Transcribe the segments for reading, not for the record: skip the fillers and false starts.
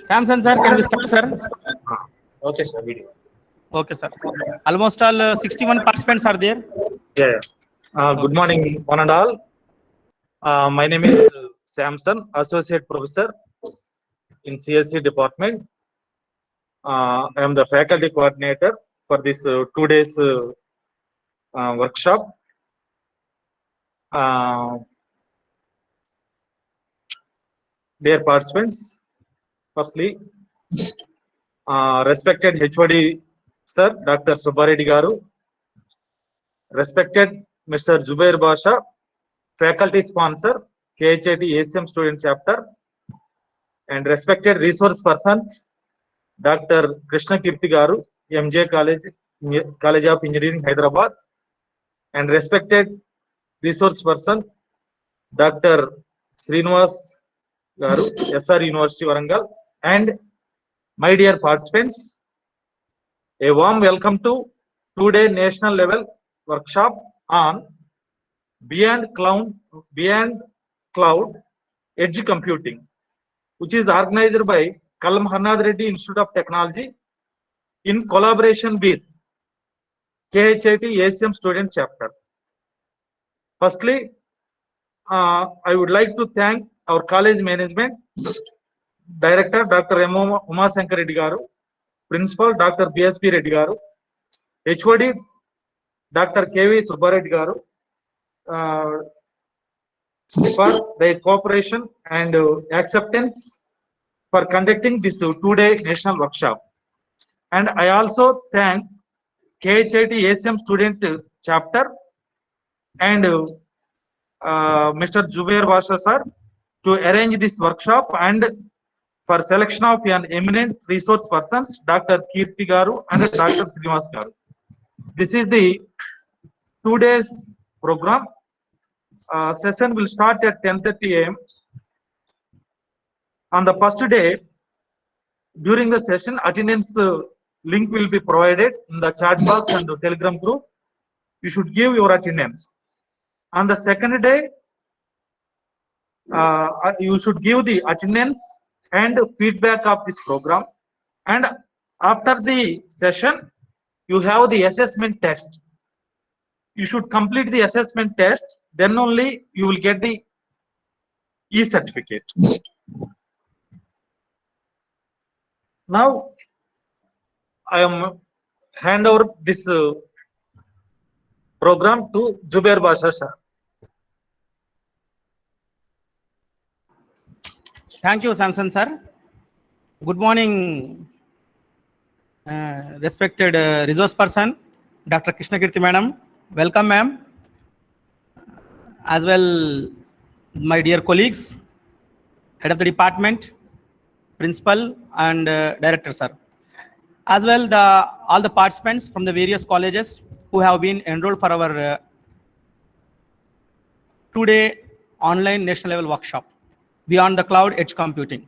Samson sir, can we start, sir? Okay, sir. Video. Okay, sir. Almost all 61 participants are there. Yeah. Good morning, one and all. My name is Samson, Associate Professor in CSC Department. I am the faculty coordinator for this 2 days workshop. Dear participants, firstly, respected HOD Sir, Dr. Subbareddy Garu, respected Mr. Zubair Basha, faculty sponsor, KHIT ACM student chapter, and respected resource persons, Dr. Krishna Kirti Garu, MJ College of Engineering, Hyderabad, and respected resource person, Dr. Srinivas Garu, SR University, Warangal, and my dear participants, a warm welcome to 2-day national level workshop on Beyond Cloud Edge Computing, which is organized by Kallam Hanad Reddy Institute of Technology in collaboration with KHIT ACM student chapter. Firstly, I would like to thank our college management, Director Dr. M. Umasankar Reddy Garu, Principal Dr. BSP Reddy Garu, HOD Dr. KV Subbareddy Garu, for their cooperation and acceptance for conducting this 2-day national workshop. And I also thank KHIT ACM student chapter and Mr. Zubair Basha sir to arrange this workshop and for selection of an eminent resource persons, Dr. Kirti Garu and Dr. Srinivas Garu. This is the 2 days program. Session will start at 10:30 a.m. On the first day, during the session, attendance link will be provided in the chat box and the Telegram group. You should give your attendance. On the second day, you should give the attendance and feedback of this program. And after the session, you have the assessment test. You should complete the assessment test, then only you will get the e-certificate. Now, I am hand over this program to Zubair Basha sir. Thank you, Samson sir. Good morning, respected resource person, Dr. Krishna Kirti madam. Welcome, ma'am. As well, my dear colleagues, head of the department, principal, and director, sir. As well, all the participants from the various colleges who have been enrolled for our 2-day online national level workshop, Beyond the Cloud Edge Computing.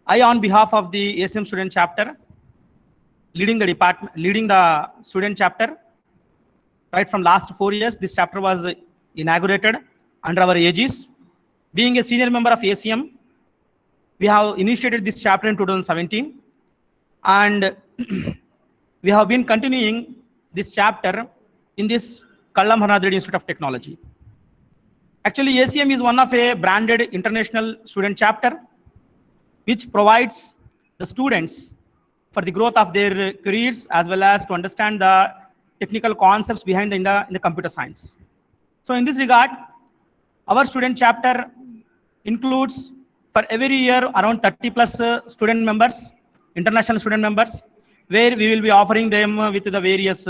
I, on behalf of the ACM student chapter, leading the student chapter, right from last 4 years, this chapter was inaugurated under our aegis. Being a senior member of ACM, we have initiated this chapter in 2017, and we have been continuing this chapter in this Kallam Hanad Reddy Institute of Technology. Actually, ACM is one of a branded international student chapter, which provides the students for the growth of their careers as well as to understand the technical concepts behind in the computer science. So in this regard, our student chapter includes for every year around 30+ student members, international student members, where we will be offering them with the various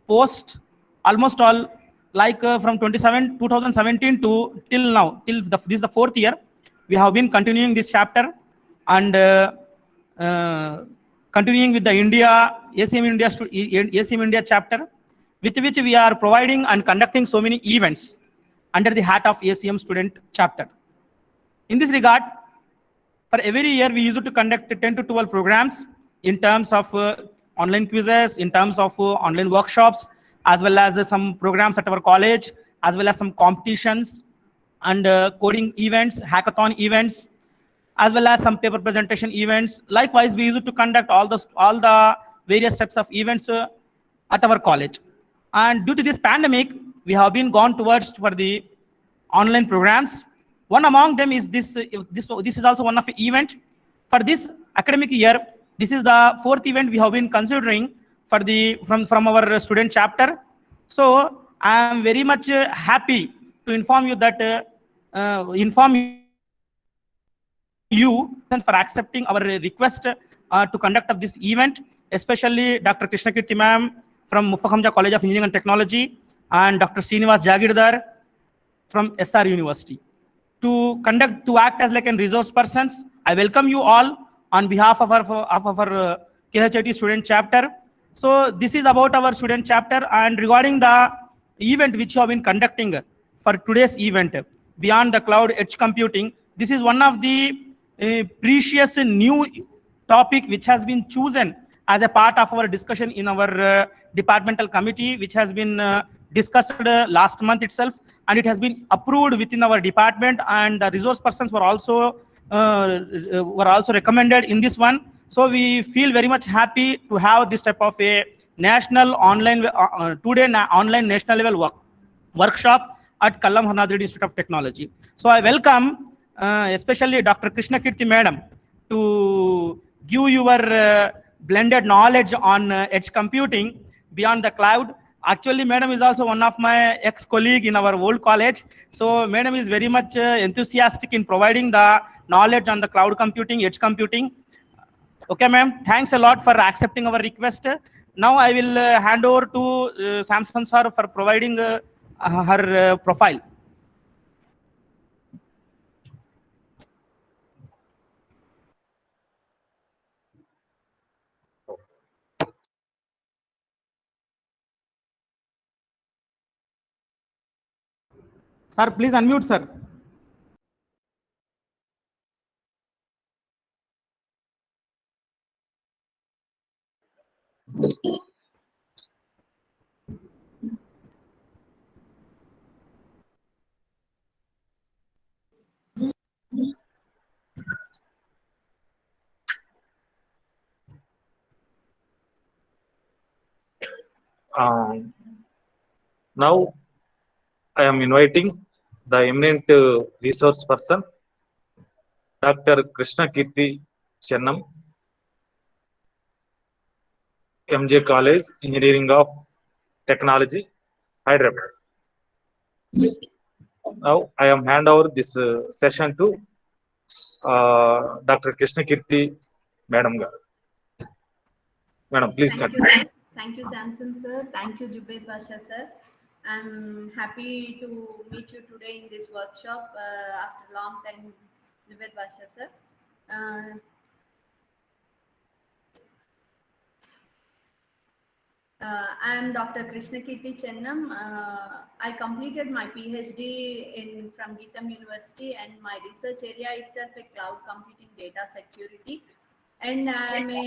posts, almost all like from 2017 to till now, this is the 4th year, we have been continuing this chapter and continuing with the ACM India chapter, with which we are providing and conducting so many events under the hat of ACM student chapter. In this regard, for every year, we used to conduct 10 to 12 programs in terms of online quizzes, in terms of online workshops, as well as some programs at our college, as well as some competitions and coding events, hackathon events, as well as some paper presentation events. Likewise, we used to conduct all the various types of events at our college. And due to this pandemic, we have been gone towards for the online programs. One among them is this is also one of the event for this academic year. This is the fourth event we have been considering for the from our student chapter. So I am very much happy to inform you that you for accepting our request to conduct of this event, especially Dr. Krishna Kirti ma'am from Muffahamja College of Engineering and Technology and Dr. Srinivas Jagirdar from SR University to act as like a resource persons. I welcome you all on behalf of our KHIT student chapter. So this is about our student chapter, and regarding the event which you have been conducting for today's event, Beyond the Cloud Edge Computing, this is one of the precious new topic which has been chosen as a part of our discussion in our departmental committee, which has been discussed last month itself, and it has been approved within our department, and the resource persons were also recommended in this one. So we feel very much happy to have this type of a national online online national level workshop at Kallam Hanad Reddy Institute of Technology. So I welcome especially Dr. Krishna Kirti madam to give your blended knowledge on edge computing beyond the cloud. Actually, madam is also one of my ex-colleague in our old college. So madam is very much enthusiastic in providing the knowledge on the cloud computing, edge computing. Okay, ma'am. Thanks a lot for accepting our request. Now I will hand over to Samson sir for providing her profile. Sir, please unmute, sir. Now I am inviting the eminent resource person, Dr. Krishna Kirti Chennam, MJ College, Engineering of Technology, Hyderabad. Now I am hand over this session to Dr. Krishna Kirti Madam. Madam, please continue. Thank you, Samson sir. Thank you, Jubair Pasha sir. I'm happy to meet you today in this workshop after a long time, Jubair Pasha sir. I am Dr. Krishna Kirti Chennam. I completed my PhD from Geetham University, and my research area itself is cloud computing, data security, and I am a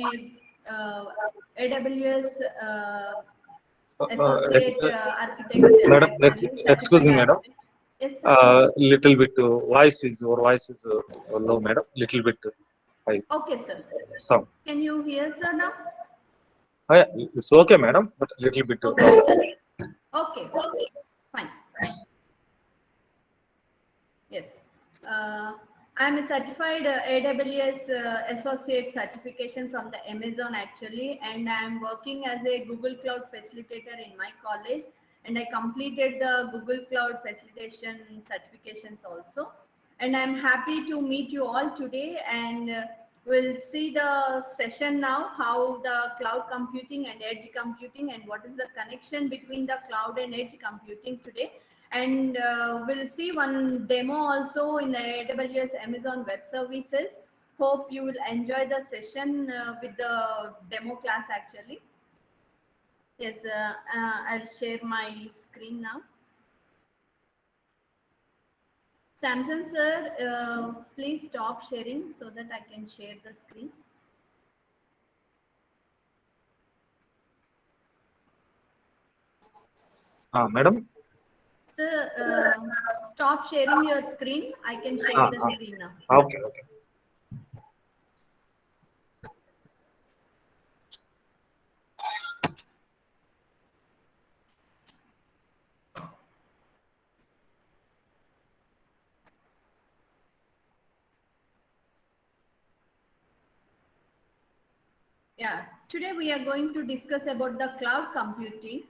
AWS associate architect. Madam, excuse me, madam. Yes, sir. Little bit your voice is low, madam. Little bit high. Okay, sir. So. Can you hear, sir, now? It's okay, madam, but little bit. Okay. Okay. Fine. Yes. I'm a certified AWS associate certification from the Amazon actually, and I'm working as a Google Cloud facilitator in my college, and I completed the Google Cloud facilitation certifications also. And I'm happy to meet you all today, and we'll see the session now, how the cloud computing and edge computing, and what is the connection between the cloud and edge computing today. And we'll see one demo also in the AWS Amazon Web Services. Hope you will enjoy the session with the demo class actually. Yes, I'll share my screen now. Samson sir, please stop sharing so that I can share the screen. Madam? Sir, stop sharing your screen. I can share the screen now. Okay. Yeah, today we are going to discuss about the cloud computing,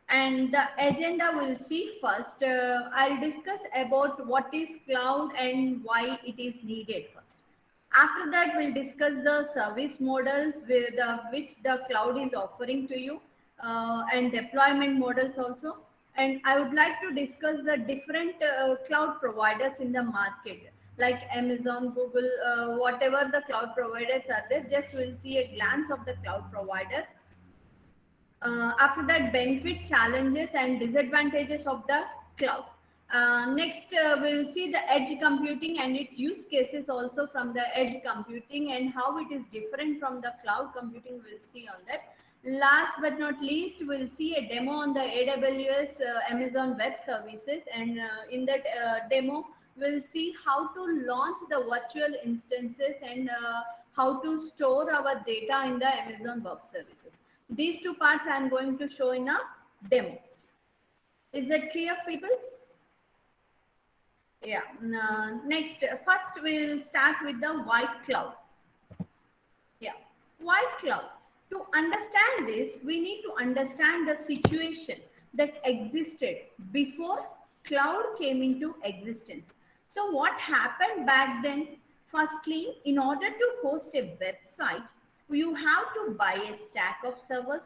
and the agenda will see first. I'll discuss about what is cloud and why it is needed first. After that, we'll discuss the service models with which the cloud is offering to you, and deployment models also. And I would like to discuss the different cloud providers in the market, like Amazon, Google, whatever the cloud providers are there. Just we'll see a glance of the cloud providers. After that, benefits, challenges, and disadvantages of the cloud. Next, we'll see the edge computing and its use cases also from the edge computing and how it is different from the cloud computing. We'll see on that. Last but not least, we'll see a demo on the AWS Amazon Web Services, and in that demo, we'll see how to launch the virtual instances and how to store our data in the Amazon Web Services. These two parts I am going to show in a demo. Is that clear, people? Yeah. Next, first we'll start with the white cloud. Yeah, white cloud. To understand this, we need to understand the situation that existed before cloud came into existence. So what happened back then? Firstly, in order to host a website, you have to buy a stack of servers,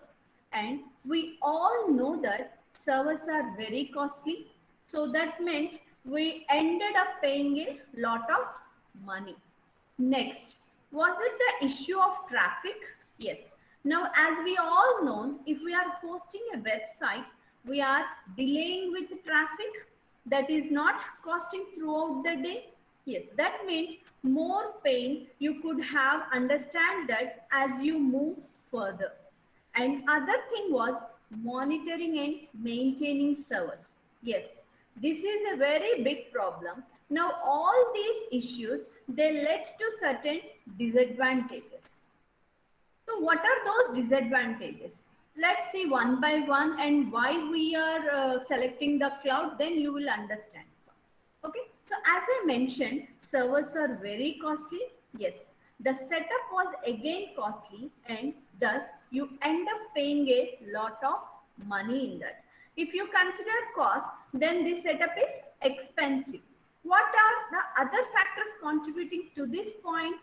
and we all know that servers are very costly. So that meant we ended up paying a lot of money. Next, was it the issue of traffic? Yes. Now, as we all know, if we are hosting a website, we are delaying with traffic that is not costing throughout the day. Yes, that meant more pain you could have understand that as you move further. And other thing was monitoring and maintaining servers. Yes, this is a very big problem. Now all these issues, they led to certain disadvantages. So what are those disadvantages? Let's see one by one and why we are selecting the cloud, then you will understand. Okay, so as I mentioned, servers are very costly. Yes, the setup was again costly, and thus you end up paying a lot of money in that. If you consider cost, then this setup is expensive. What are the other factors contributing to this point?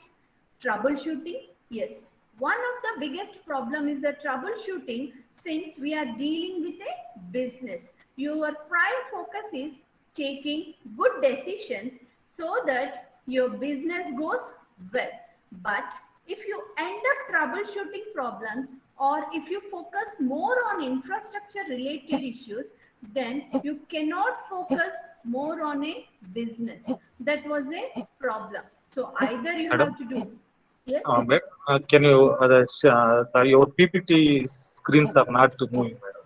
Troubleshooting. Yes, one of the biggest problem is the troubleshooting, since we are dealing with a business. Your prime focus is taking good decisions so that your business goes well. But if you end up troubleshooting problems, or if you focus more on infrastructure related issues, then you cannot focus more on a business. That was a problem. So either you Madam, have to do. Yes. Can you, your PPT screens are not moving, madam.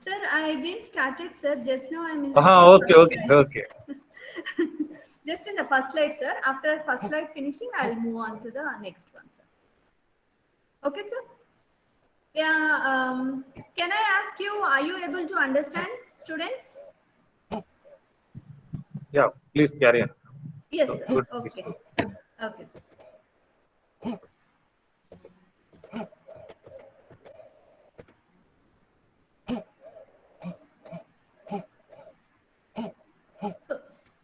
Sir, I didn't start it, sir. Just now I'm in the Okay, first okay, slide. okay. Just in the first slide, sir. After first slide finishing, I'll move on to the next one, sir. Okay, sir? Yeah, can I ask you, are you able to understand, students? Yeah, please carry on. Yes, So, sir. good. Okay. Okay. So,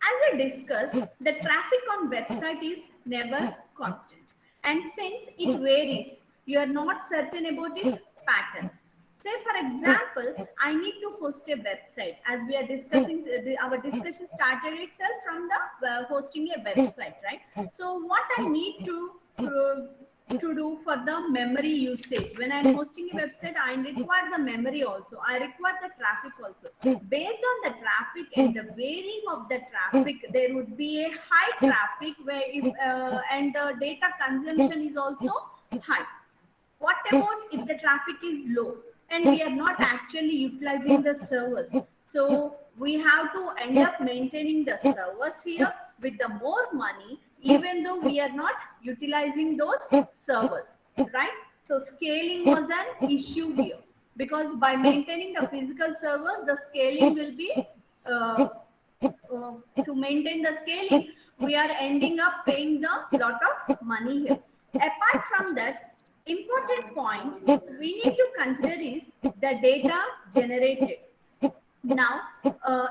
as I discussed, the traffic on website is never constant. And since it varies, you are not certain about its patterns. Say, for example, I need to host a website. As we are discussing, our discussion started itself from the hosting a website, right? So what I need to do for the memory usage. When I'm hosting a website, I require the memory also. I require the traffic also. Based on the traffic and the varying of the traffic, there would be a high traffic where if and the data consumption is also high. What about if the traffic is low and we are not actually utilizing the servers? So we have to end up maintaining the servers here with the more money, even though we are not utilizing those servers, right? So scaling was an issue here, because by maintaining the physical servers, the scaling will be to maintain the scaling, we are ending up paying the lot of money here. Apart from that, important point we need to consider is the data generated. Now,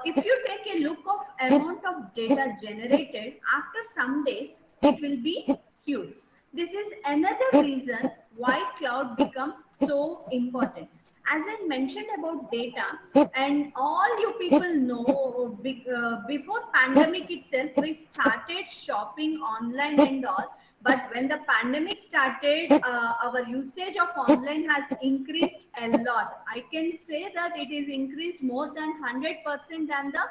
if you take a look of amount of data generated after some days, it will be huge. This is another reason why cloud become so important. As I mentioned about data, and all you people know, before pandemic itself, we started shopping online and all. But when the pandemic started, our usage of online has increased a lot. I can say that it is increased more than 100% than the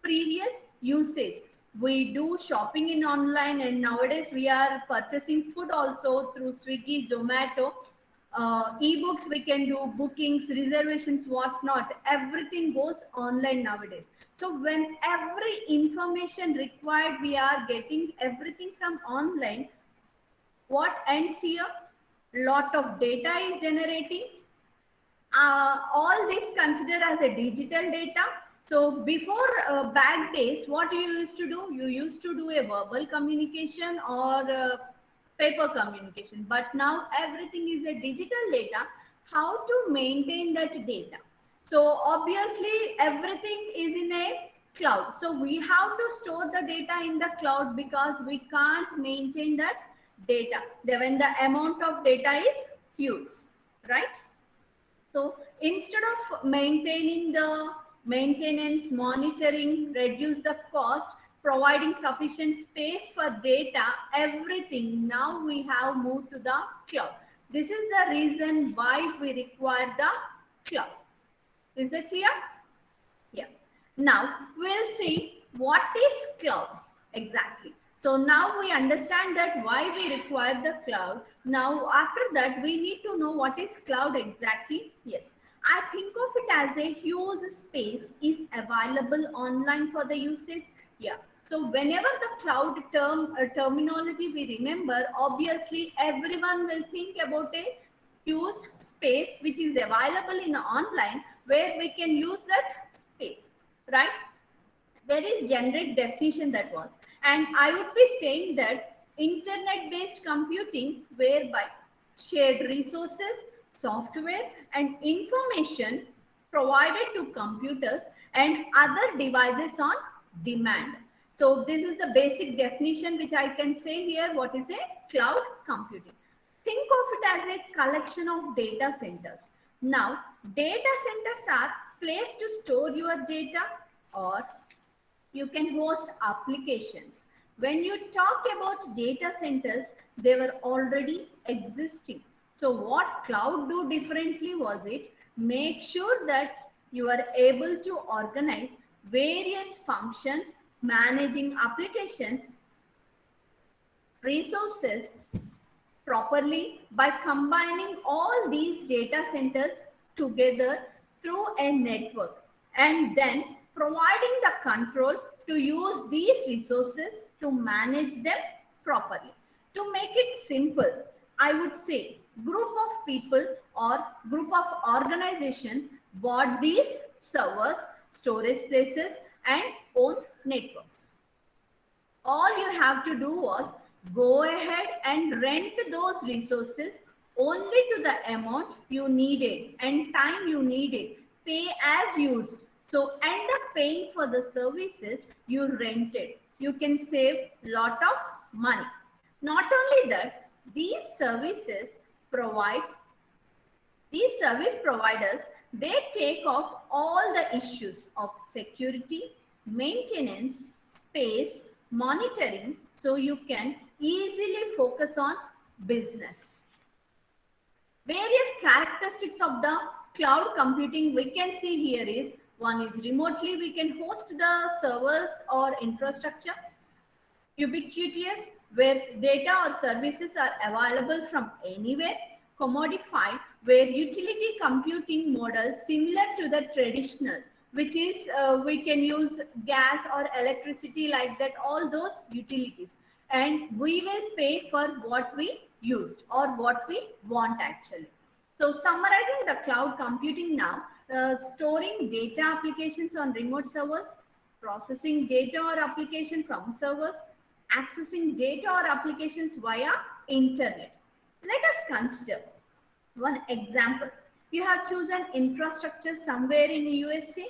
previous usage. We do shopping in online, and nowadays we are purchasing food also through Swiggy, Zomato. Ebooks we can do, bookings, reservations, whatnot. Everything goes online nowadays. So when every information required, we are getting everything from online. What ends here? Lot of data is generating. All this considered as a digital data. So before back days, what you used to do? You used to do a verbal communication or paper communication. But now everything is a digital data. How to maintain that data? So obviously everything is in a cloud. So we have to store the data in the cloud because we can't maintain that data. When the amount of data is huge, right? So instead of maintaining the maintenance, monitoring, reduce the cost, providing sufficient space for data, everything, now we have moved to the cloud. This is the reason why we require the cloud. Is it clear? Yeah. Now we'll see what is cloud exactly. So now we understand that why we require the cloud. Now after that we need to know what is cloud exactly. Yes. I think of it as a huge space is available online for the usage. Yeah. So whenever the cloud terminology we remember, obviously everyone will think about a huge space which is available in online where we can use that space, right? Very generic definition that was. And I would be saying that internet based computing, whereby shared resources, software, and information provided to computers and other devices on demand. So this is the basic definition which I can say here. What is a cloud computing? Think of it as a collection of data centers. Now, data centers are place to store your data, or you can host applications. When you talk about data centers, they were already existing. So what cloud do differently was it make sure that you are able to organize various functions, managing applications, resources properly by combining all these data centers together through a network, and then providing the control to use these resources to manage them properly. To make it simple, I would say group of people or group of organizations bought these servers, storage places, and own networks. All you have to do was go ahead and rent those resources only to the amount you needed and time you needed. Pay as used. So end up paying for the services you rented. You can save lot of money. Not only that, provides these service providers, they take off all the issues of security, maintenance, space, monitoring, so you can easily focus on business. Various characteristics of the cloud computing we can see here is: one is remotely we can host the servers or infrastructure. Ubiquitous, where data or services are available from anywhere. Commodified, where utility computing model similar to the traditional, which is we can use gas or electricity like that, all those utilities, and we will pay for what we used or what we want actually. So summarizing the cloud computing now, storing data applications on remote servers, processing data or application from servers, accessing data or applications via internet. Let us consider one example. You have chosen infrastructure somewhere in the USA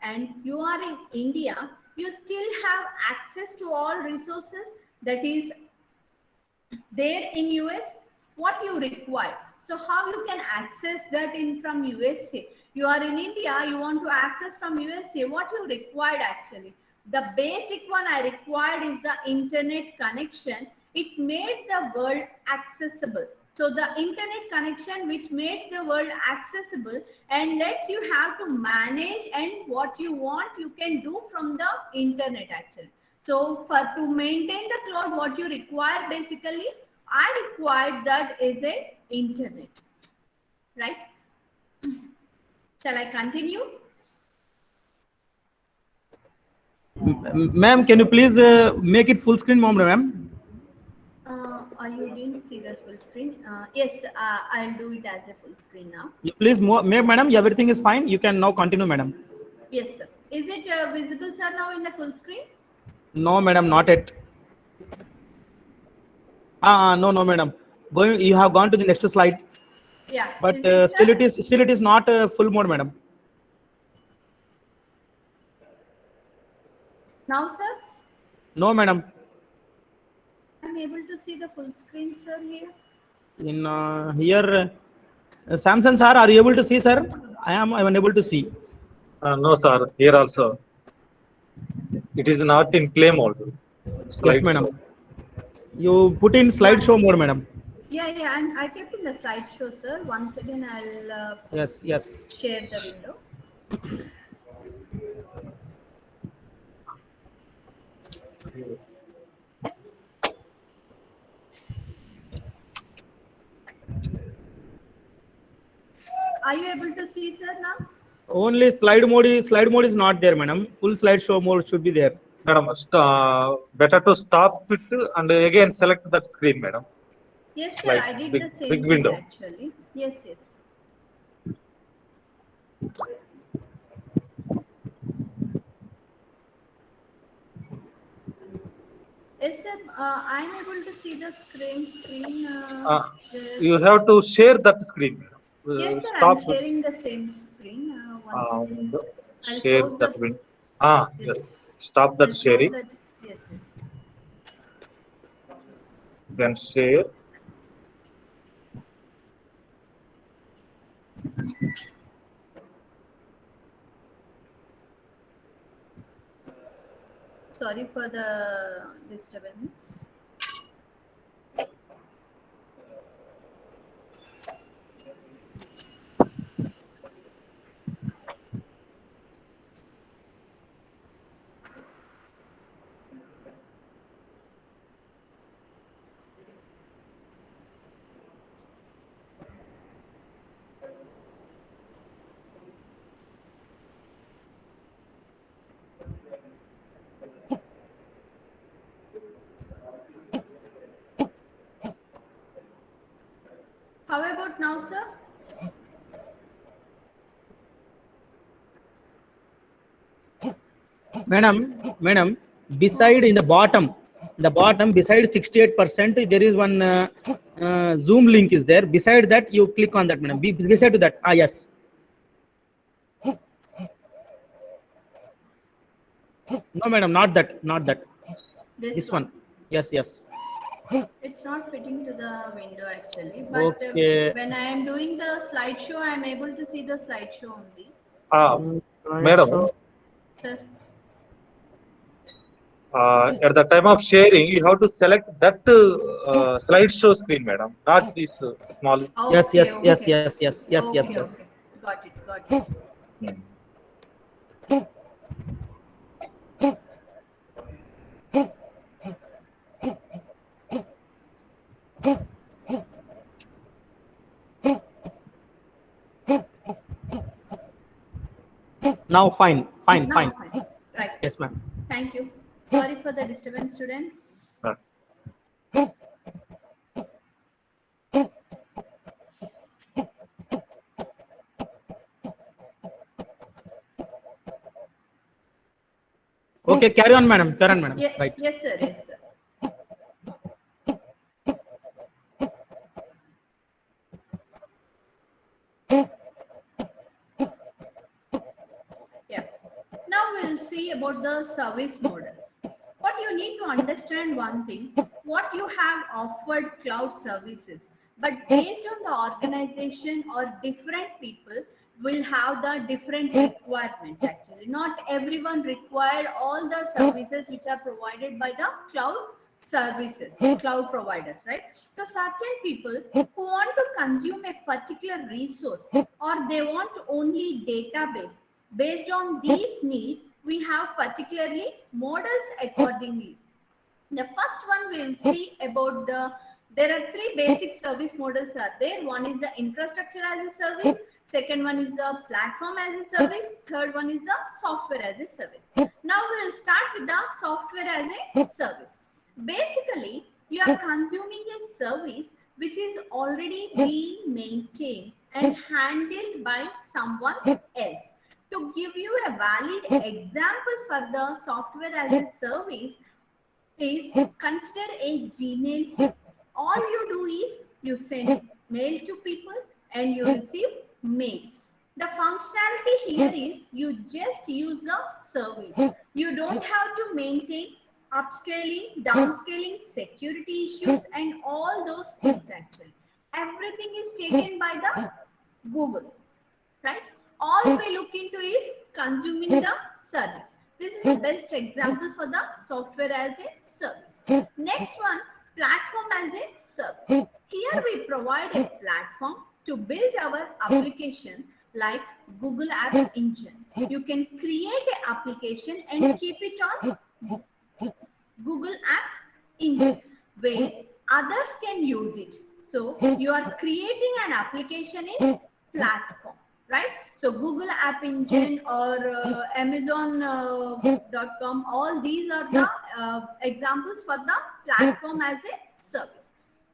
and you are in India. You still have access to all resources that is there in US, what you require. So how you can access that in from USA? You are in India, you want to access from USA, what you required actually? The basic one I required is the internet connection. It made the world accessible. So the internet connection which makes the world accessible and lets you have to manage and what you want you can do from the internet actually. So for to maintain the cloud, what you require basically, I required that is a internet, right? Shall I continue? Ma'am, can you please make it full screen, ma'am? You didn't see the full screen. Yes, I'll do it as a full screen now. You please, madam, everything is fine. You can now continue, madam. Yes, sir. Is it visible, sir, now in the full screen? No, madam, not yet. No, madam. You have gone to the next slide, Yeah. but Is it, still it is not full mode, madam. now, sir? No, madam. I'm able to see the full screen, sir, here. In here, Samson sir, are you able to see, sir? I am unable to see. No, sir. Here also, it is not in play mode. Yes, madam. You put in slideshow mode, madam. Yeah, and I kept in the slideshow, sir. Once again, I'll Yes. share the window. Are you able to see, sir, now? Only slide mode is not there, madam. Full slideshow mode should be there. Madam, better to stop it and again select that screen, madam. Yes, sir. Like I did big- the same big thing window. actually. Yes. Yes, sir. I'm able to see the screen. You have to share that screen, madam. Yes, sir. Stop I'm sharing the same screen. One second. I'll share close that the. window. Yes. Yes. Stop that I'll close sharing. the. Yes. Then share. Sorry for the disturbance. How about now, sir? Madam, beside in the bottom beside 68%, there is one Zoom link is there. Beside that, you click on that, madam. Beside to that, yes. No, madam, not that. This one. Yes. It's not fitting to the window actually, but Okay. when I am doing the slideshow, I am able to see the slideshow only. Madam, Sir, at the time of sharing, you have to select that slideshow screen, madam, not this small. Yes. Okay. Got it. Now fine. Right. Yes, ma'am. Thank you. Sorry for the disturbance, students. Okay, carry on, madam. Right. Yes, sir. about the service models. But you need to understand one thing, what you have offered cloud services, but based on the organization or different people will have the different requirements actually. Not everyone require all the services which are provided by the cloud services, cloud providers, right? So certain people who want to consume a particular resource or they want only database, based on these needs, we have particularly models accordingly. The first one we'll see about there are three basic service models are there. One is the infrastructure as a service, second one is the platform as a service, third one is the software as a service. Now we'll start with the software as a service. Basically, you are consuming a service which is already being maintained and handled by someone else. To give you a valid example for the software as a service, is consider a Gmail. All you do is you send mail to people and you receive mails. The functionality here is you just use the service. You don't have to maintain upscaling, downscaling, security issues, and all those things actually. Everything is taken by the Google, right? All we look into is consuming the service. This is the best example for the software as a service. Next one, platform as a service. Here we provide a platform to build our application like Google App Engine. You can create an application and keep it on Google App Engine where others can use it. So you are creating an application in platform, right? So Google App Engine or Amazon.com, all these are the examples for the platform as a service.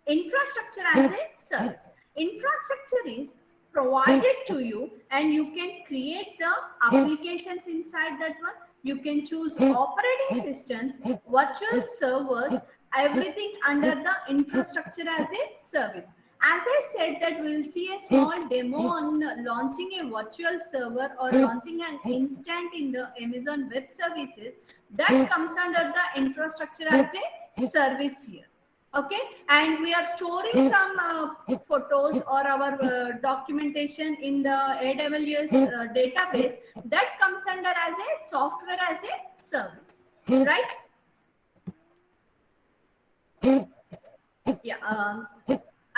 Infrastructure as a service. Infrastructure is provided to you and you can create the applications inside that one. You can choose operating systems, virtual servers, everything under the infrastructure as a service. As I said that we'll see a small demo on launching a virtual server or launching an instant in the Amazon Web Services. That comes under the infrastructure as a service here. Okay, and we are storing some photos or our documentation in the AWS database. That comes under as a software as a service, right? Yeah,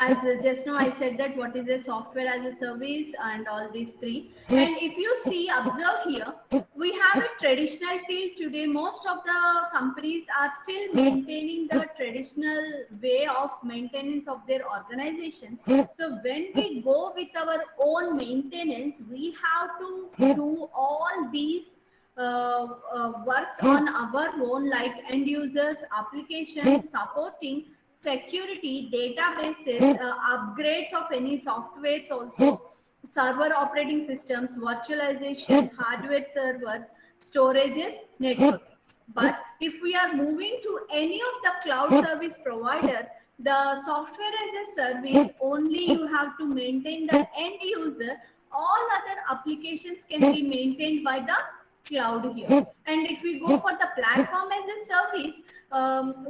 as just now I said that what is a software as a service and all these three. And if you see, observe here, we have a traditional till today. Most of the companies are still maintaining the traditional way of maintenance of their organizations. So when we go with our own maintenance, we have to do all these works on our own, like end users, applications, supporting security, databases, upgrades of any softwares also, server operating systems, virtualization, hardware servers, storages, networking. But if we are moving to any of the cloud service providers, the software as a service, only you have to maintain the end user. All other applications can be maintained by the cloud here. And if we go for the platform as a service,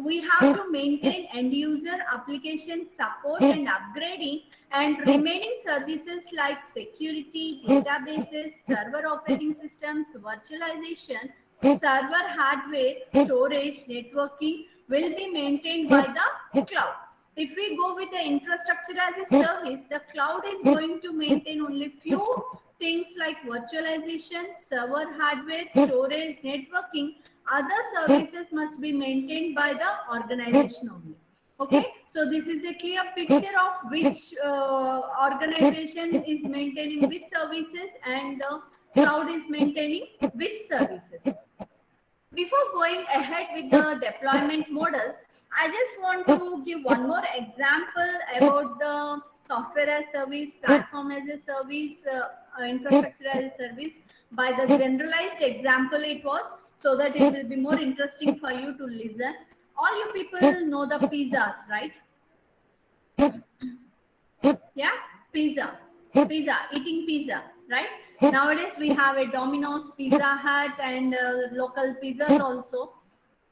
we have to maintain end user application support and upgrading, and remaining services like security, databases, server operating systems, virtualization, server hardware, storage, networking will be maintained by the cloud. If we go with the infrastructure as a service, the cloud is going to maintain only few things like virtualization, server hardware, storage, networking. Other services must be maintained by the organization only. Okay, so this is a clear picture of which organization is maintaining which services and the cloud is maintaining which services. Before going ahead with the deployment models, I just want to give one more example about the software as service, platform as a service, infrastructure as a service. By the generalized example it was, so that it will be more interesting for you to listen. All you people know the pizzas, right? Yeah, pizza, eating pizza. right? Nowadays we have a Domino's, Pizza Hut, and local pizzas also.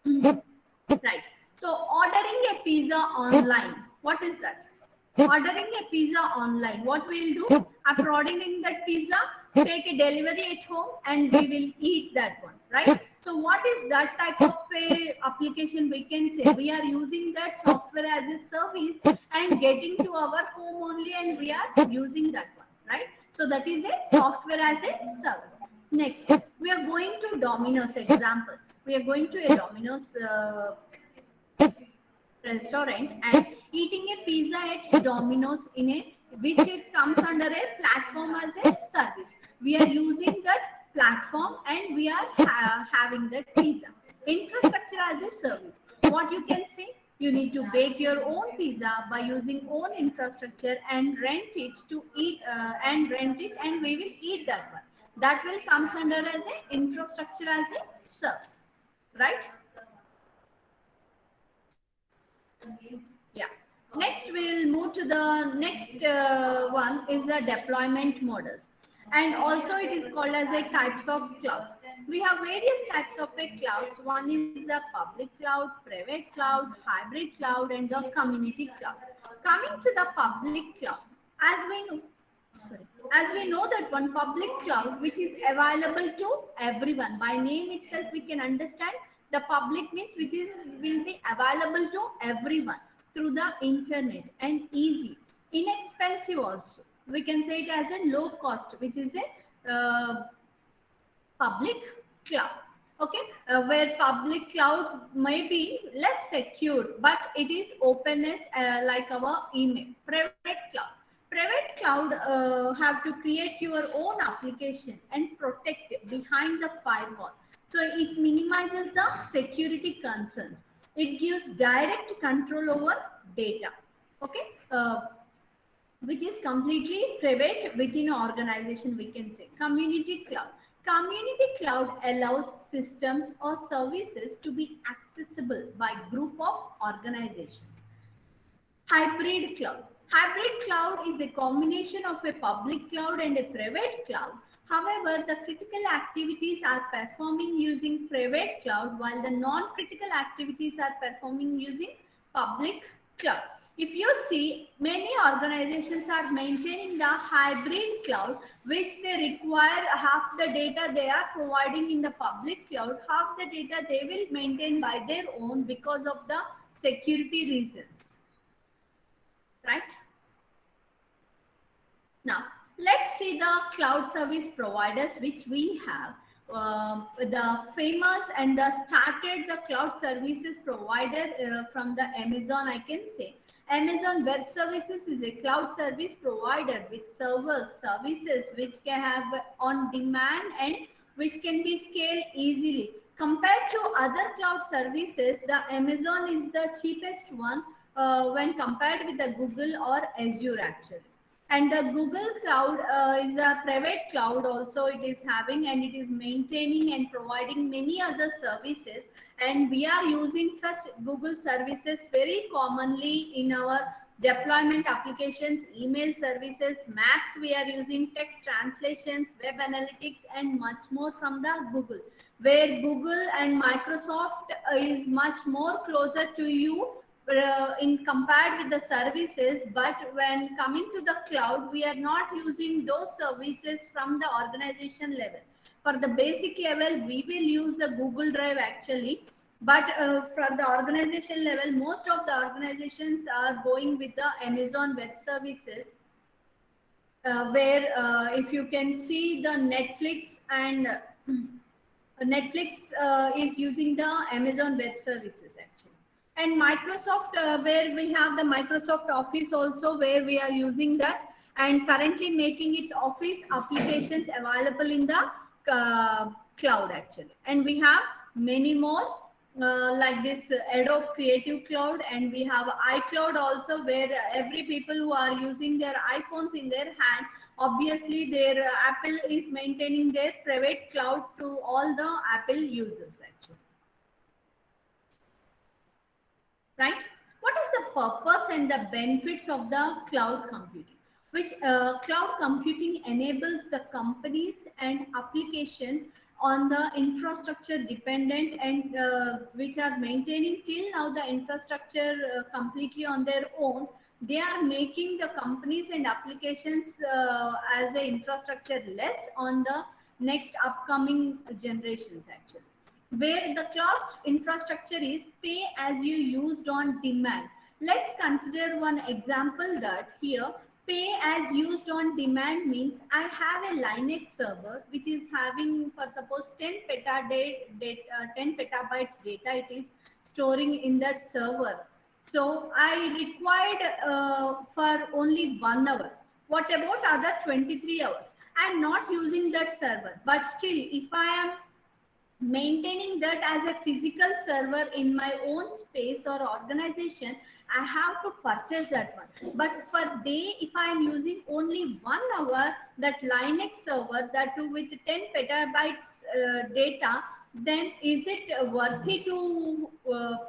Right. So ordering a pizza online, what is that? Ordering a pizza online, what we'll do after ordering that pizza, take a delivery at home and we will eat that one, right? So what is that type of a application we can say? We are using that software as a service and getting to our home only and we are using that one, right? So that is a software as a service. Next, we are going to Domino's example. We are going to a Domino's restaurant and eating a pizza at Domino's in a which it comes under a platform as a service. We are using that platform and we are having that pizza. Infrastructure as a service. What you can say? You need to bake your own pizza by using own infrastructure and rent it to eat and rent it and we will eat that one. That will comes under as a infrastructure as a service, right? Yeah. Next, we will move to the next one is the deployment models. And also it is called as a types of clouds. We have various types of a clouds. One is the public cloud, private cloud, hybrid cloud, and the community cloud. Coming to the public cloud, as we know, as we know that one public cloud which is available to everyone by name itself we can understand the public means which is will be available to everyone through the internet and easy, inexpensive also. We can say it as a low cost, which is a public cloud. Okay, where public cloud may be less secure, but it is openness like our email. Private cloud. Private cloud have to create your own application and protect it behind the firewall. So it minimizes the security concerns. It gives direct control over data. Okay, which is completely private within an organization, we can say. Community cloud. Community cloud allows systems or services to be accessible by group of organizations. Hybrid cloud. Hybrid cloud is a combination of a public cloud and a private cloud. However, the critical activities are performing using private cloud while the non-critical activities are performing using public cloud. If you see, many organizations are maintaining the hybrid cloud, which they require half the data they are providing in the public cloud, half the data they will maintain by their own because of the security reasons. Right? Now, let's see the cloud service providers which we have. The famous and the started the cloud services provider from the Amazon, I can say. Amazon Web Services is a cloud service provider with servers, services which can have on demand and which can be scaled easily. Compared to other cloud services, the Amazon is the cheapest one when compared with the Google or Azure actually. And the Google Cloud is a private cloud also it is having and it is maintaining and providing many other services. And we are using such Google services very commonly in our deployment applications, email services, maps we are using, text translations, web analytics and much more from the Google. Where Google and Microsoft is much more closer to you in compared with the services, but when coming to the cloud we are not using those services from the organization level. For the basic level we will use the Google Drive actually, but for the organization level most of the organizations are going with the Amazon Web Services, where if you can see the Netflix and Netflix is using the Amazon Web Services actually. And Microsoft, where we have the Microsoft Office also, where we are using that and currently making its Office applications available in the cloud actually. And we have many more like this Adobe Creative Cloud, and we have iCloud also, where every people who are using their iPhones in their hand, obviously their Apple is maintaining their private cloud to all the Apple users actually. Right? What is the purpose and the benefits of the cloud computing? which cloud computing enables the companies and applications on the infrastructure dependent and which are maintaining till now the infrastructure completely on their own. They are making the companies and applications as a infrastructure less on the next upcoming generations actually, where the cloud infrastructure is pay as you used on demand. Let's consider one example that here pay as used on demand means I have a Linux server which is having for suppose 10 petabytes data it is storing in that server. So I required for only 1 hour. What about other 23 hours? I'm not using that server, but still if I am maintaining that as a physical server in my own space or organization, I have to purchase that one. But per day, if I am using only 1 hour that Linux server, that too with 10 petabytes data, then is it worthy to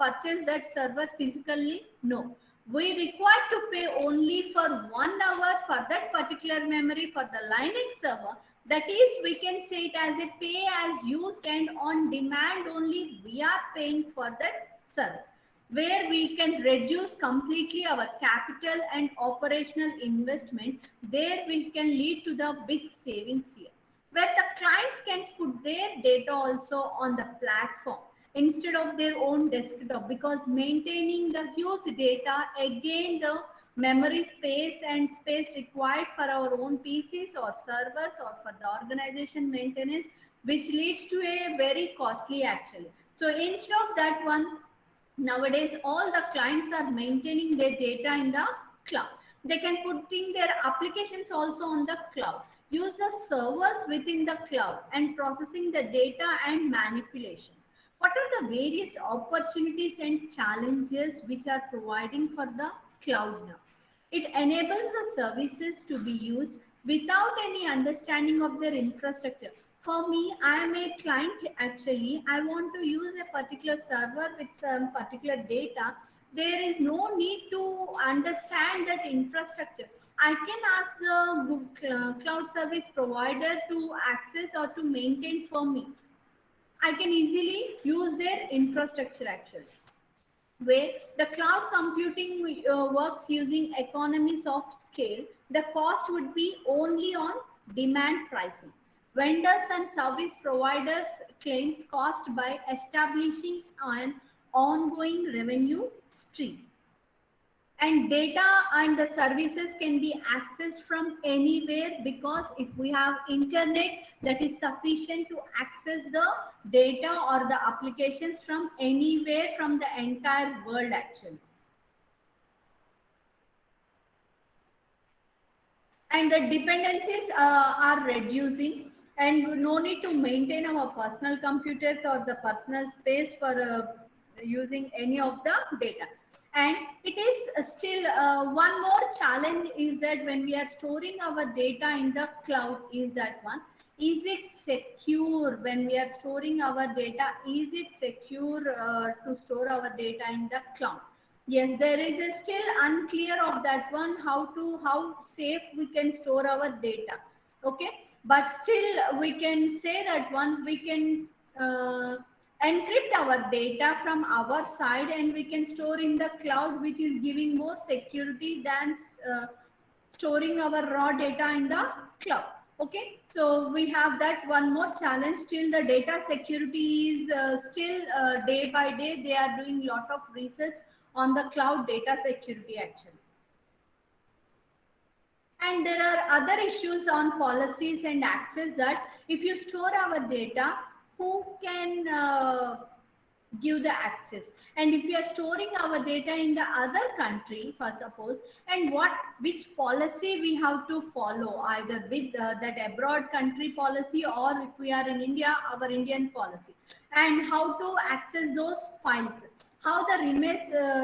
purchase that server physically? No. We require to pay only for 1 hour for that particular memory for the Linux server. That is, we can say it as a pay as used and on demand only we are paying for that server, where we can reduce completely our capital and operational investment. There we can lead to the big savings here, where the clients can put their data also on the platform instead of their own desktop, because maintaining the huge data, again the memory space and space required for our own PCs or servers or for the organization maintenance, which leads to a very costly actually. So instead of that one, nowadays all the clients are maintaining their data in the cloud. They can put in their applications also on the cloud, use the servers within the cloud and processing the data and manipulation. What are the various opportunities and challenges which are providing for the cloud now? It enables the services to be used without any understanding of their infrastructure. For me, I am a client actually. I want to use a particular server with some particular data. There is no need to understand that infrastructure. I can ask the Google cloud service provider to access or to maintain for me. I can easily use their infrastructure actually, where the cloud computing works using economies of scale. The cost would be only on demand pricing. Vendors and service providers claims cost by establishing an ongoing revenue stream. And data and the services can be accessed from anywhere, because if we have internet, that is sufficient to access the data or the applications from anywhere from the entire world actually. And the dependencies are reducing, and no need to maintain our personal computers or the personal space for using any of the data. And it is still one more challenge is that when we are storing our data in the cloud, is that one, is it secure? When we are storing our data, is it secure to store our data in the cloud? Yes, there is a still unclear of that one, how safe we can store our data. Okay, but still we can say that one, we can encrypt our data from our side and we can store in the cloud, which is giving more security than storing our raw data in the cloud. Okay, so we have that one more challenge. Still the data security is still day by day they are doing lot of research on the cloud data security actually. And there are other issues on policies and access, that if you store our data, who can give the access? And if you are storing our data in the other country, for suppose, and which policy we have to follow, either with that abroad country policy, or if we are in India, our Indian policy, and how to access those files, how the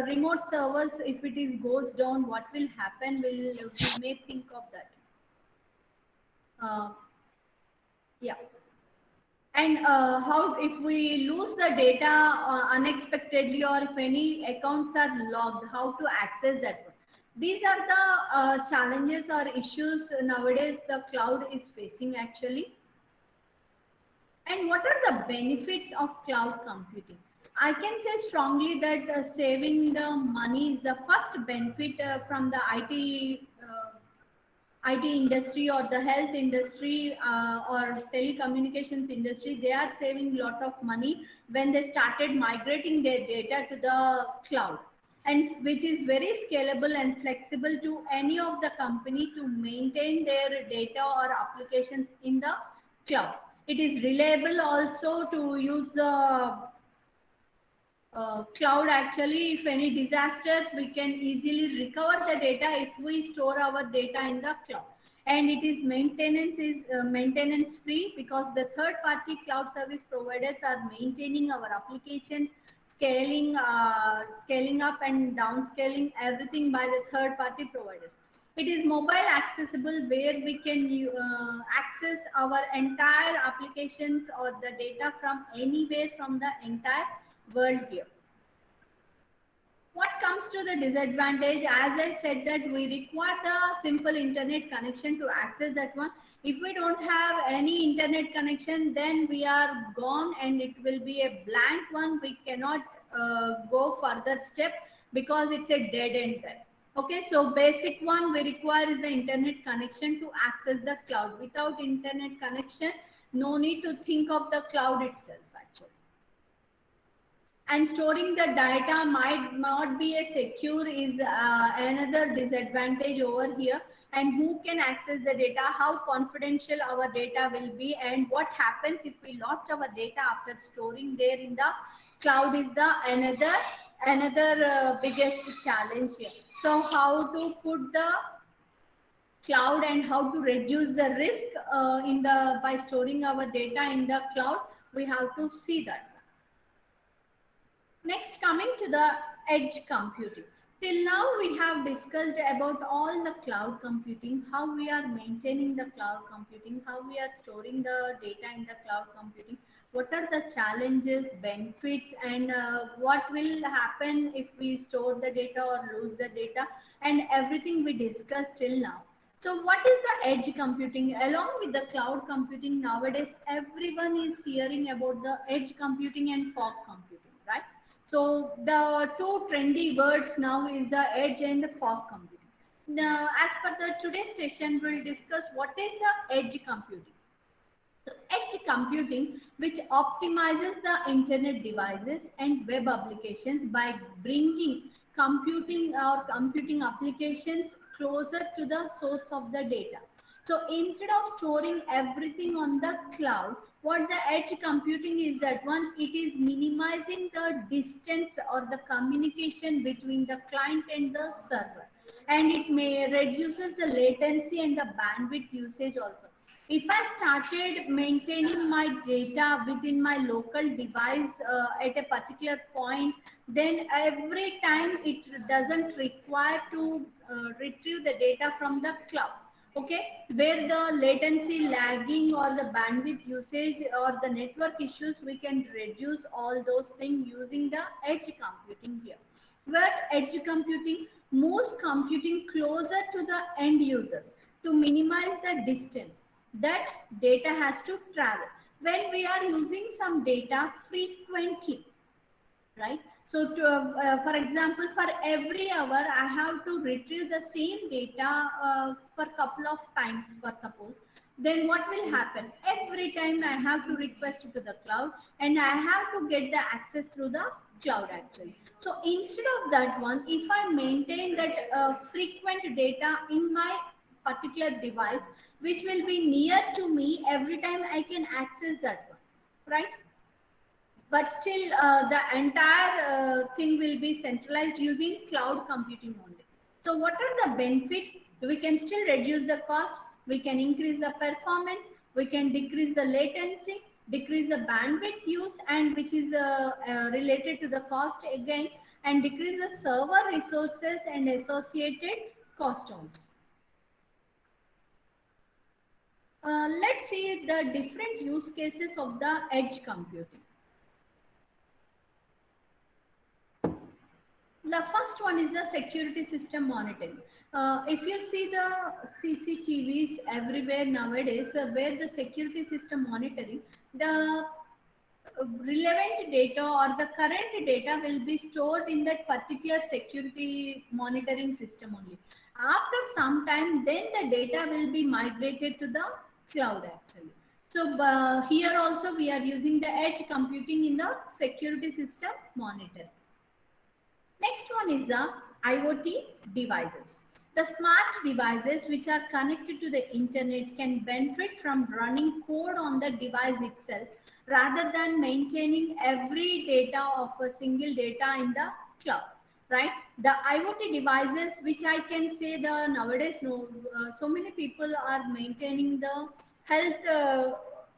remote servers, if it is goes down, what will happen, we may think of that. Yeah. And how if we lose the data unexpectedly, or if any accounts are logged, how to access that one? These are the challenges or issues nowadays the cloud is facing actually. And what are the benefits of cloud computing? I can say strongly that saving the money is the first benefit from the IT industry or the health industry or telecommunications industry. They are saving a lot of money when they started migrating their data to the cloud, and which is very scalable and flexible to any of the company to maintain their data or applications in the cloud. It is reliable also to use the cloud actually. If any disasters, we can easily recover the data if we store our data in the cloud. And it is maintenance free, because the third party cloud service providers are maintaining our applications, scaling up and downscaling everything by the third party providers. It is mobile accessible, where we can access our entire applications or the data from anywhere from the entire world here. What comes to the disadvantage? As I said that we require the simple internet connection to access that one. If we don't have any internet connection, then we are gone and it will be a blank one. We cannot go further step because it's a dead end there. Okay, so basic one we require is the internet connection to access the cloud. Without internet connection, no need to think of the cloud itself actually. And storing the data might not be a secure is another disadvantage over here. And who can access the data, how confidential our data will be, and what happens if we lost our data after storing there in the cloud is the another biggest challenge here. So how to put the cloud and how to reduce the risk by storing our data in the cloud, we have to see that. Next, coming to the edge computing. Till now, we have discussed about all the cloud computing, how we are maintaining the cloud computing, how we are storing the data in the cloud computing, what are the challenges, benefits, and what will happen if we store the data or lose the data, and everything we discussed till now. So what is the edge computing? Along with the cloud computing, nowadays, everyone is hearing about the edge computing and fog computing, right? So the two trendy words now is the edge and the fog computing. Now, as per the today's session, we'll discuss what is the edge computing. So edge computing, which optimizes the internet devices and web applications by bringing computing or computing applications closer to the source of the data. So instead of storing everything on the cloud, what the edge computing is that one, it is minimizing the distance or the communication between the client and the server. And it may reduces the latency and the bandwidth usage also. If I started maintaining my data within my local device at a particular point, then every time it doesn't require to retrieve the data from the cloud. Okay, where the latency lagging or the bandwidth usage or the network issues, we can reduce all those things using the edge computing here. Where edge computing moves computing closer to the end users to minimize the distance that data has to travel. When we are using some data frequently, right? So for example, for every hour, I have to retrieve the same data for couple of times, for suppose. Then what will happen? Every time I have to request to the cloud, and I have to get the access through the cloud actually. So instead of that one, if I maintain that frequent data in my particular device, which will be near to me, every time I can access that one, right? But still the entire thing will be centralized using cloud computing only. So what are the benefits? We can still reduce the cost, we can increase the performance, we can decrease the latency, decrease the bandwidth use, and which is related to the cost again, and decrease the server resources and associated cost also. Let's see the different use cases of the edge computing. the first one is the security system monitoring. If you see the CCTVs everywhere nowadays, where the security system monitoring, the relevant data or the current data will be stored in that particular security monitoring system only. After some time, then the data will be migrated to the cloud actually. So here also we are using the edge computing in the security system monitoring. Next one is the IoT devices. The smart devices which are connected to the internet can benefit from running code on the device itself rather than maintaining every data of a single data in the cloud, right? The IoT devices, which I can say the nowadays, no, so many people are maintaining the health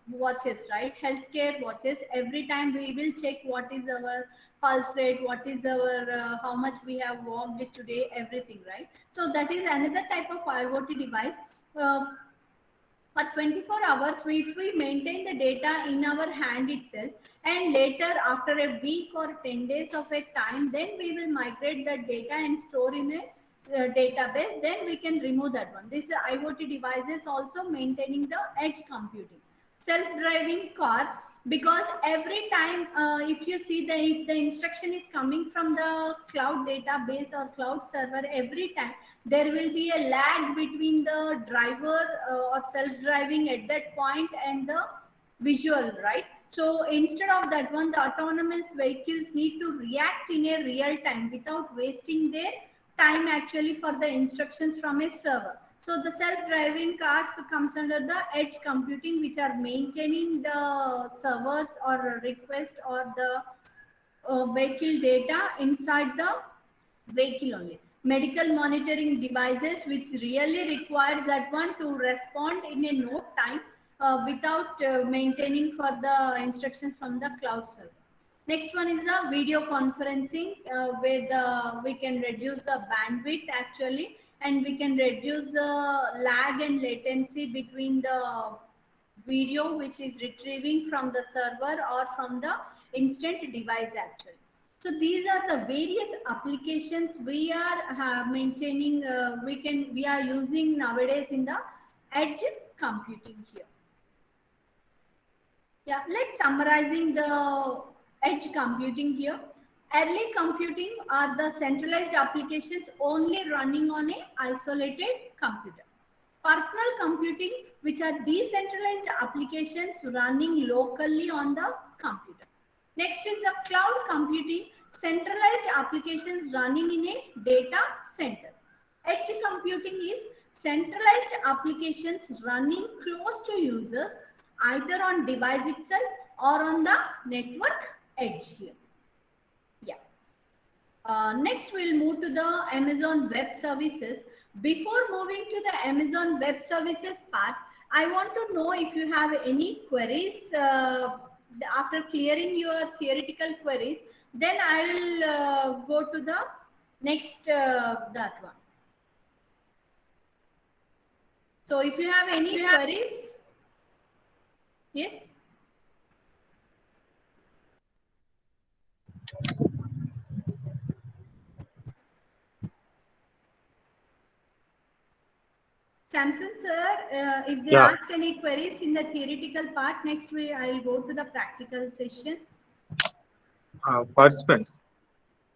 watches, right? Healthcare watches. Every time we will check what is our pulse rate, what is our how much we have walked today, everything, right? So that is another type of IoT device. For 24 hours, if we maintain the data in our hand itself, and later after a week or 10 days of a time, then we will migrate the data and store in a database, then we can remove that one. This IoT devices also maintaining the edge computing. Self-driving cars, because every time if you see if the instruction is coming from the cloud database or cloud server, every time there will be a lag between the driver or self-driving at that point and the visual, right? So instead of that one, the autonomous vehicles need to react in a real time without wasting their time actually for the instructions from a server. So the self-driving cars comes under the edge computing, which are maintaining the servers or request or the vehicle data inside the vehicle only. Medical monitoring devices, which really requires that one to respond in a no time without maintaining for the instructions from the cloud server. Next one is the video conferencing, where we can reduce the bandwidth actually, and we can reduce the lag and latency between the video which is retrieving from the server or from the instant device actually. So these are the various applications we are maintaining, we are using nowadays in the edge computing here. Yeah, let's summarizing the edge computing here. Early computing are the centralized applications only running on a isolated computer. Personal computing, which are decentralized applications running locally on the computer. Next is the cloud computing, centralized applications running in a data center. Edge computing is centralized applications running close to users, either on device itself or on the network edge here. Yeah. Next, we'll move to the Amazon Web Services. Before moving to the Amazon Web Services part, I want to know if you have any queries. After clearing your theoretical queries, then I will go to the next that one. So if you have any queries, yes. Samson sir, if they ask any queries in the theoretical part, next I will go to the practical session. Participants,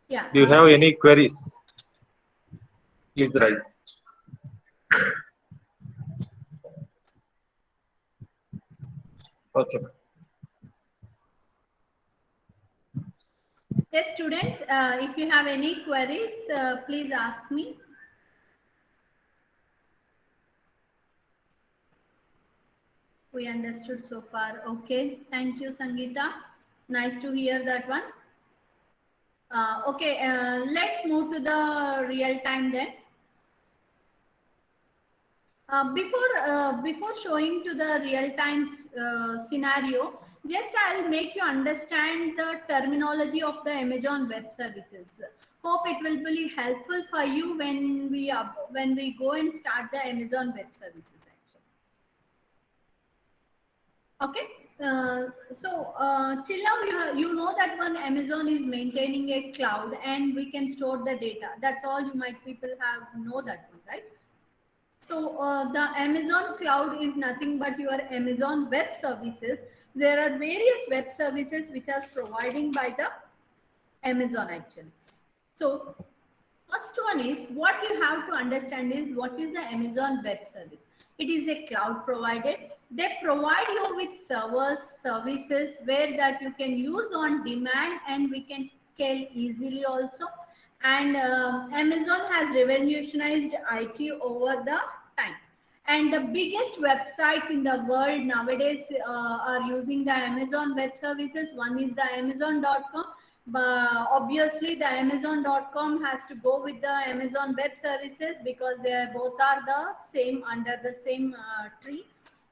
yeah. Do you have any queries? Please raise. Okay. Yes, students, if you have any queries, please ask me. We understood so far. Okay, thank you, Sangeeta. Nice to hear that one. Okay, let's move to the real time then. Before showing to the real time scenario, just I'll make you understand the terminology of the Amazon Web Services. Hope it will be helpful for you when we go and start the Amazon Web Services. Okay, Till now you know that one Amazon is maintaining a cloud and we can store the data. That's all you might people have know that one, right? So the Amazon cloud is nothing but your Amazon web services. There are various web services which are providing by the Amazon actually. So first one is what you have to understand is what is the Amazon web service. It is a cloud provided. They provide you with servers, services where that you can use on demand and we can scale easily also. And Amazon has revolutionized IT over the time. And the biggest websites in the world nowadays are using the Amazon web services. One is the Amazon.com. But obviously, the Amazon.com has to go with the Amazon web services because they both are the same under the same tree.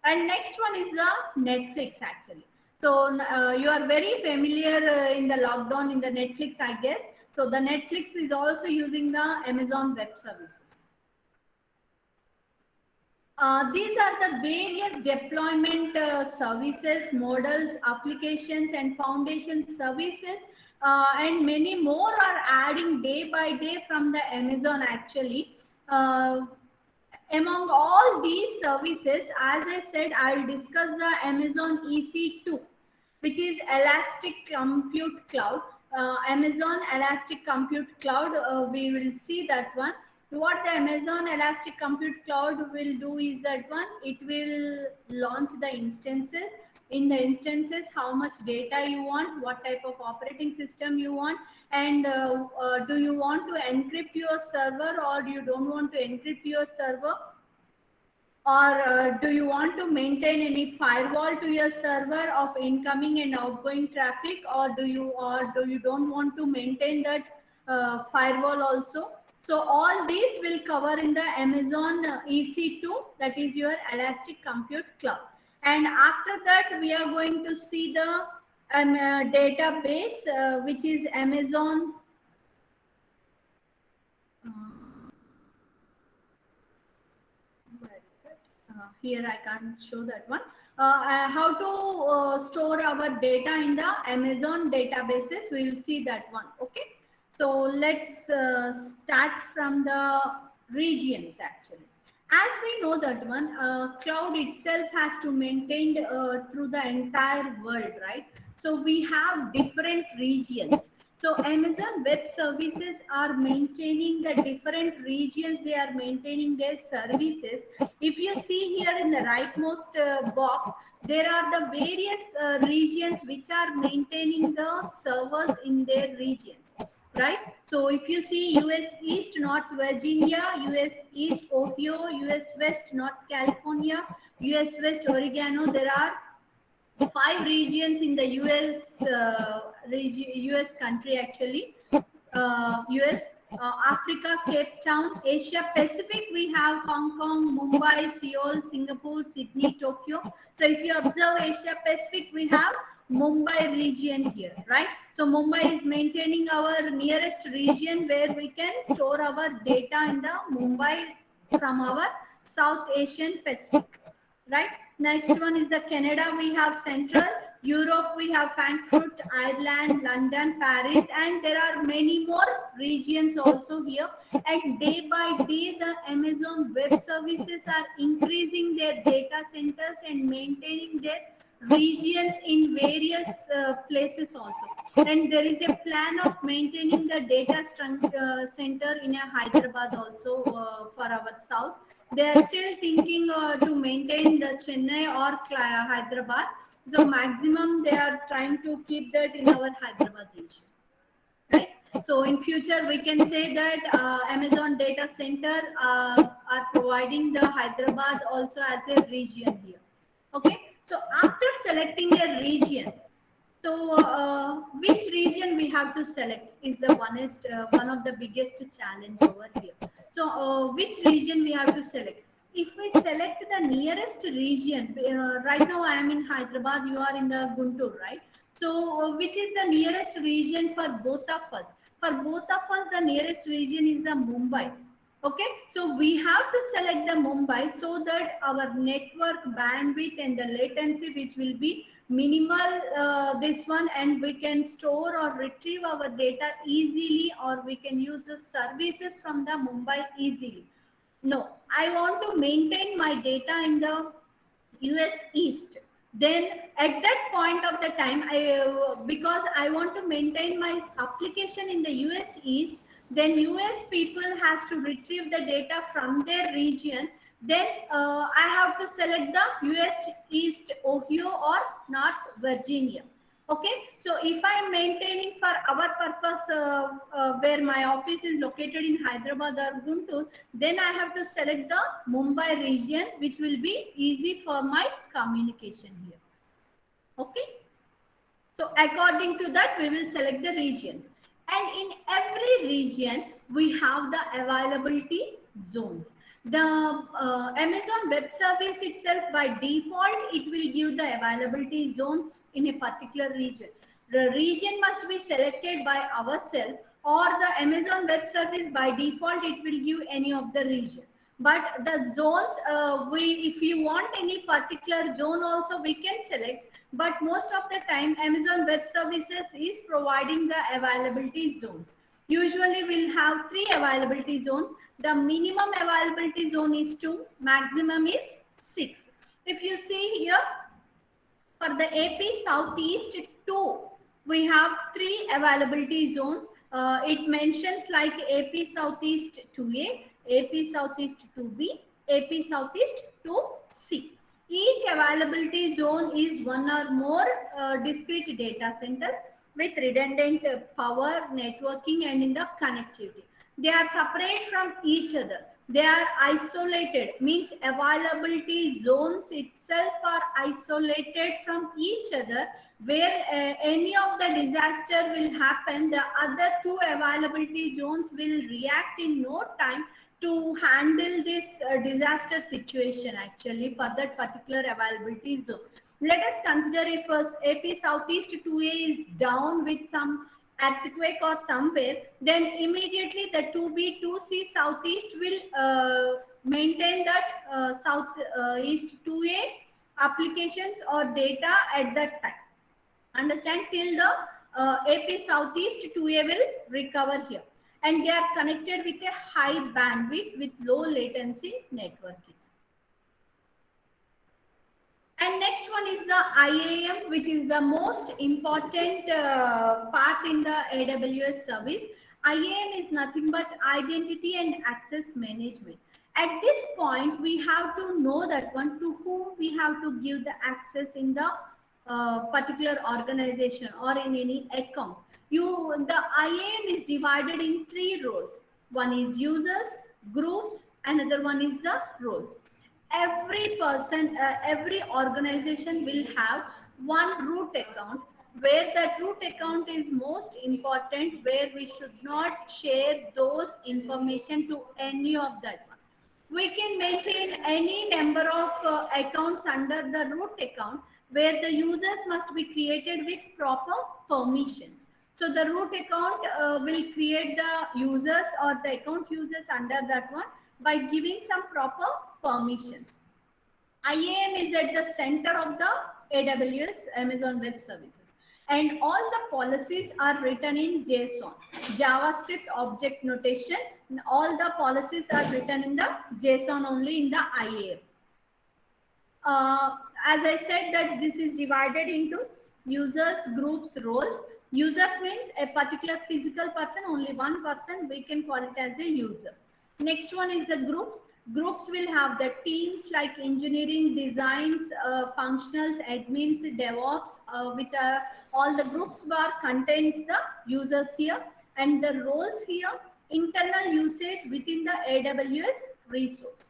And next one is the Netflix actually. So you are very familiar in the lockdown in the Netflix, I guess. So the Netflix is also using the Amazon web services. These are the various deployment services, models, applications, and foundation services, and many more are adding day by day from the Amazon actually. Among all these services, as I said, I will discuss the Amazon EC2, which is Elastic Compute Cloud. Amazon Elastic Compute Cloud, we will see that one. What the Amazon Elastic Compute Cloud will do is that one, it will launch the instances. In the instances, how much data you want, what type of operating system you want, and do you want to encrypt your server or you don't want to encrypt your server, or do you want to maintain any firewall to your server of incoming and outgoing traffic, or do you don't want to maintain that firewall also. So all these will cover in the Amazon EC2, that is your Elastic Compute Cloud. And after that, we are going to see the database, which is Amazon. Here I can't show that one. How to store our data in the Amazon databases. We will see that one. Okay. So let's start from the regions actually. As we know that one, cloud itself has to maintain through the entire world, right? So we have different regions. So Amazon Web Services are maintaining the different regions. They are maintaining their services. If you see here in the rightmost box, there are the various regions which are maintaining the servers in their regions, right? So if you see US East, North Virginia, US East Ohio, US West, North California, US West Oregano, there are 5 regions in the US US country actually. US, Africa, Cape Town, Asia Pacific, we have Hong Kong, Mumbai, Seoul, Singapore, Sydney, Tokyo. So if you observe Asia Pacific, we have Mumbai region here, right? So Mumbai is maintaining our nearest region where we can store our data in the Mumbai from our South Asian Pacific, right? Next one is the Canada, we have Central. Europe, we have Frankfurt, Ireland, London, Paris, and there are many more regions also here. And day by day, the Amazon Web Services are increasing their data centers and maintaining their regions in various places also. And there is a plan of maintaining the data center in a Hyderabad also for our south. They are still thinking to maintain the Chennai or Hyderabad. So maximum they are trying to keep that in our Hyderabad region, right? So in future we can say that Amazon data center are providing the Hyderabad also as a region here. Okay. So after selecting a region, so which region we have to select is the one of the biggest challenge over here. So which region we have to select? If we select the nearest region, right now I am in Hyderabad, you are in the Guntur, right? So which is the nearest region for both of us? For both of us, the nearest region is the Mumbai. Okay, so we have to select the Mumbai so that our network bandwidth and the latency which will be minimal this one, and we can store or retrieve our data easily, or we can use the services from the Mumbai easily. No, I want to maintain my data in the US East. Then at that point of the time, because I want to maintain my application in the US East, then US people has to retrieve the data from their region. Then I have to select the US East Ohio or North Virginia. Okay, so if I am maintaining for our purpose where my office is located in Hyderabad or Guntur, then I have to select the Mumbai region, which will be easy for my communication here. Okay, so according to that we will select the regions, and in every region we have the availability zones. The Amazon Web Service itself, by default, it will give the availability zones in a particular region. The region must be selected by ourselves, or the Amazon Web Service by default it will give any of the region. But the zones, if you want any particular zone also we can select, but most of the time Amazon Web Services is providing the availability zones. Usually we'll have 3 availability zones. The minimum availability zone is 2, maximum is 6. If you see here, for the AP Southeast 2, we have 3 availability zones. It mentions like AP Southeast 2A, AP Southeast 2B, AP Southeast 2C. Each availability zone is one or more discrete data centers with redundant power, networking, and in the connectivity. They are separate from each other. They are isolated, means availability zones itself are isolated from each other, where any of the disaster will happen, the other 2 availability zones will react in no time to handle this disaster situation actually for that particular availability zone. Let us consider if AP Southeast 2A is down with some earthquake or somewhere, then immediately the 2B, 2C Southeast will maintain that Southeast 2A applications or data at that time. Understand, till the AP Southeast 2A will recover here. And they are connected with a high bandwidth with low latency networking. And next one is the IAM, which is the most important part in the AWS service. IAM is nothing but identity and access management. At this point, we have to know that one to whom we have to give the access in the particular organization or in any account. The IAM is divided in 3 roles. One is users, groups, another one is the roles. Every person, every organization will have one root account, where that root account is most important, where we should not share those information to any of that one. We can maintain any number of accounts under the root account, where the users must be created with proper permissions. So the root account will create the users or the account users under that one by giving some proper permissions. IAM is at the center of the AWS Amazon Web Services, and all the policies are written in JSON, JavaScript object notation. All the policies are written in the JSON only in the IAM. As I said that this is divided into users, groups, roles. Users means a particular physical person, only one person, we can call it as a user. Next one is the groups. Groups will have the teams like engineering, designs, functionals, admins, DevOps, which are all the groups bar contains the users here, and the roles here, internal usage within the AWS resource,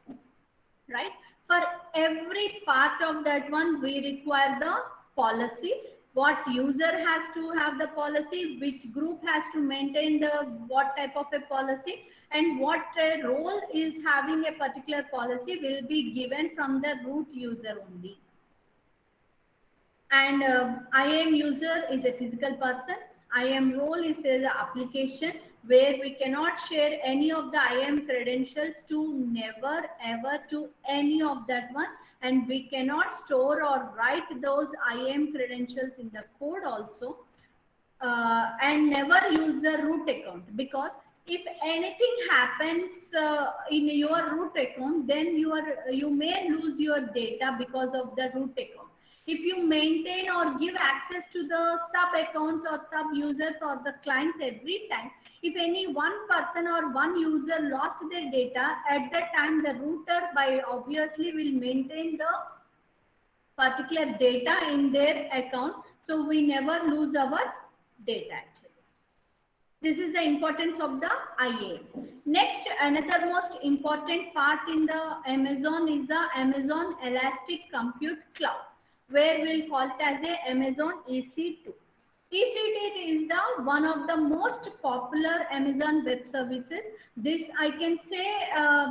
right? For every part of that one, we require the policy. What user has to have the policy, which group has to maintain the what type of a policy, and what role is having a particular policy will be given from the root user only. And IAM user is a physical person. IAM role is the application. where we cannot share any of the IAM credentials to never ever to any of that one, and we cannot store or write those IAM credentials in the code also, and never use the root account, because if anything happens in your root account, then you may lose your data because of the root account. If you maintain or give access to the sub accounts or sub users or the clients every time, if any one person or one user lost their data, at that time the router by obviously will maintain the particular data in their account, so we never lose our data actually. This is the importance of the IAM. Next, another most important part in the Amazon is the Amazon Elastic Compute Cloud, where we'll call it as a Amazon EC2. EC2 is the one of the most popular Amazon web services. This I can say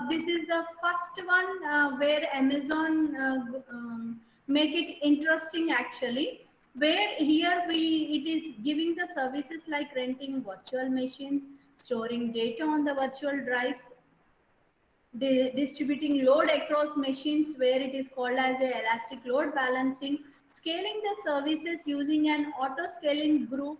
this is the first one where Amazon make it interesting actually, where here it is giving the services like renting virtual machines, storing data on the virtual drives, distributing load across machines, where it is called as a elastic load balancing, scaling the services using an auto scaling group,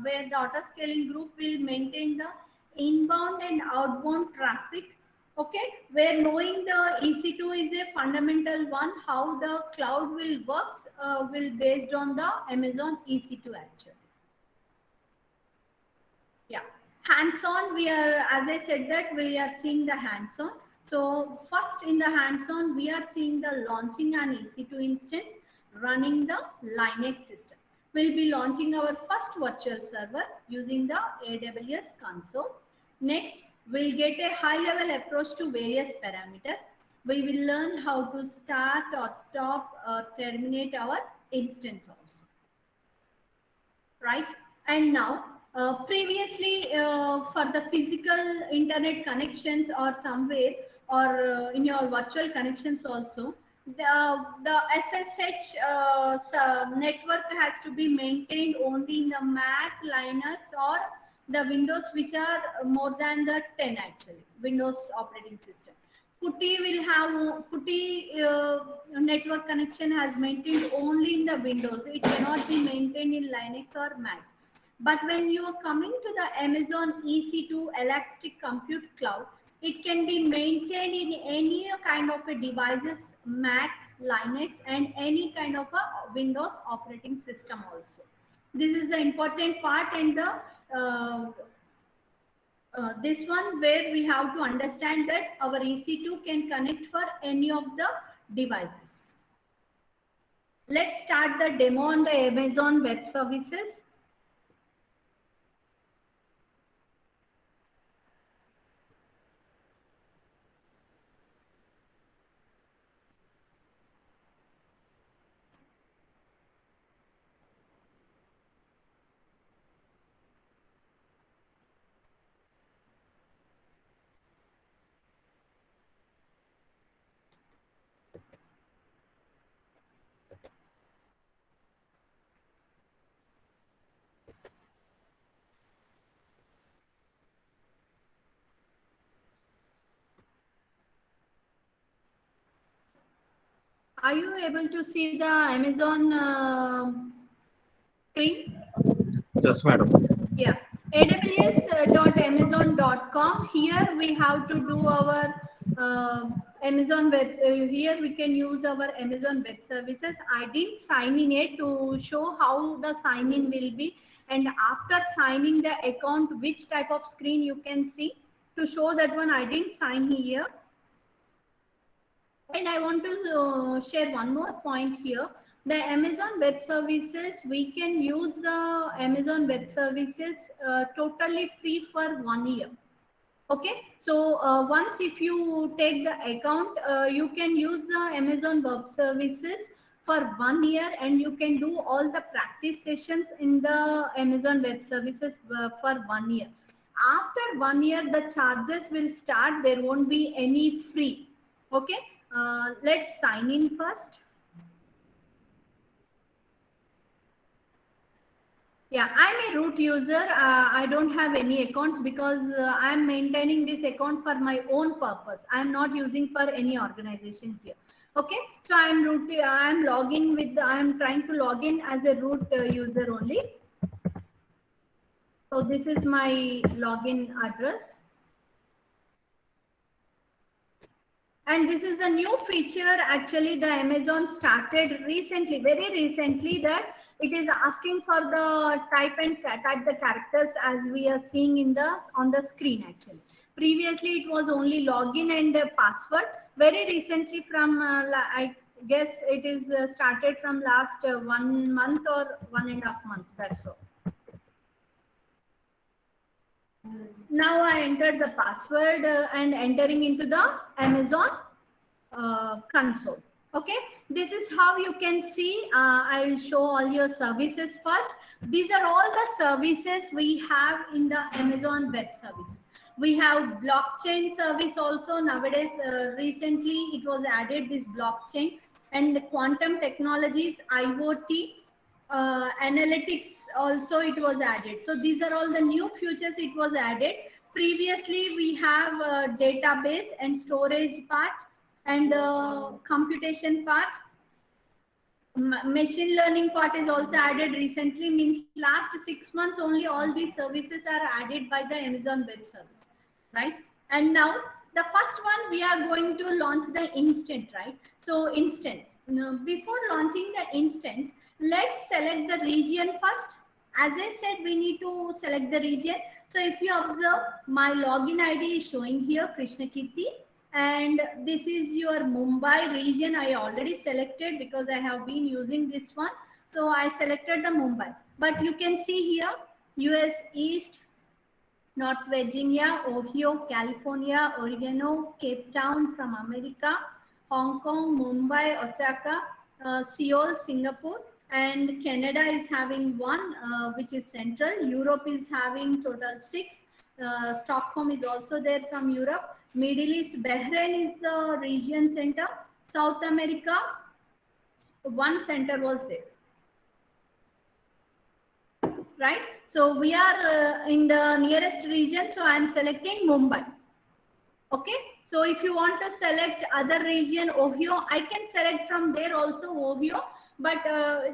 where the auto scaling group will maintain the inbound and outbound traffic. Okay, where knowing the EC2 is a fundamental one, how the cloud will works will based on the Amazon EC2 actually. Yeah, hands-on, we are, as I said that we are seeing the hands-on. So first in the hands-on, we are seeing the launching an EC2 instance, running the Linux system. We'll be launching our first virtual server using the AWS console. Next, we'll get a high-level approach to various parameters. We will learn how to start or stop or terminate our instance also. Right? And now, previously for the physical internet connections or somewhere or in your virtual connections also, the SSH network has to be maintained only in the Mac, Linux or the Windows which are more than the 10 actually, Windows operating system. PuTTY will have PuTTY network connection has maintained only in the Windows. It cannot be maintained in Linux or Mac. But when you are coming to the Amazon EC2 Elastic Compute Cloud, it can be maintained in any kind of a devices, Mac, Linux, and any kind of a Windows operating system also. This is the important part, and the this one where we have to understand that our EC2 can connect for any of the devices. Let's start the demo on the Amazon Web Services. Are you able to see the Amazon screen? Yes, madam. Yeah, aws.amazon.com. Here we have to do our Amazon web. Here we can use our Amazon web services. I didn't sign in it to show how the sign in will be, and after signing the account, which type of screen you can see. To show that one, I didn't sign here. And I want to share one more point here. The Amazon Web Services, we can use the Amazon Web Services totally free for 1 year. Okay, so once if you take the account, you can use the Amazon Web Services for 1 year, and you can do all the practice sessions in the Amazon Web Services for 1 year. After 1 year, the charges will start. There won't be any free. Okay. Let's sign in first. Yeah, I'm a root user. I don't have any accounts because I'm maintaining this account for my own purpose. I'm not using for any organization here. Okay, so I'm root. I'm logging with. I'm trying to log in as a root user only. So this is my login address. And this is a new feature. Actually, the Amazon started recently, very recently, that it is asking for the type the characters as we are seeing in the on the screen. Actually, previously it was only login and password. Very recently, from I guess it is started from last 1 month or 1.5 months. That's all. Now I entered the password and entering into the Amazon console. Okay, this is how you can see. I will show all your services first. These are all the services we have in the Amazon Web Service. We have blockchain service also nowadays. Recently it was added, this blockchain, and the quantum technologies, IoT, analytics also it was added. So these are all the new features it was added. Previously we have a database and storage part and the computation part. Machine learning part is also added recently, means last 6 months only all these services are added by the Amazon Web Service, right? And now the first one we are going to launch the instant, right? So instance, before launching the instance, let's select the region first. As I said, we need to select the region. So if you observe, my login ID is showing here, Krishnakirti, and this is your Mumbai region. I already selected because I have been using this one. So I selected the Mumbai, but you can see here US East, North Virginia, Ohio, California, Oregano, Cape Town from America, Hong Kong, Mumbai, Osaka, Seoul, Singapore, and Canada is having one, which is central. Europe is having total 6. Stockholm is also there from Europe. Middle East, Bahrain is the region center. South America, one center was there. Right? So we are in the nearest region. So I am selecting Mumbai. Okay. So if you want to select other region, Ohio, I can select from there also Ohio, but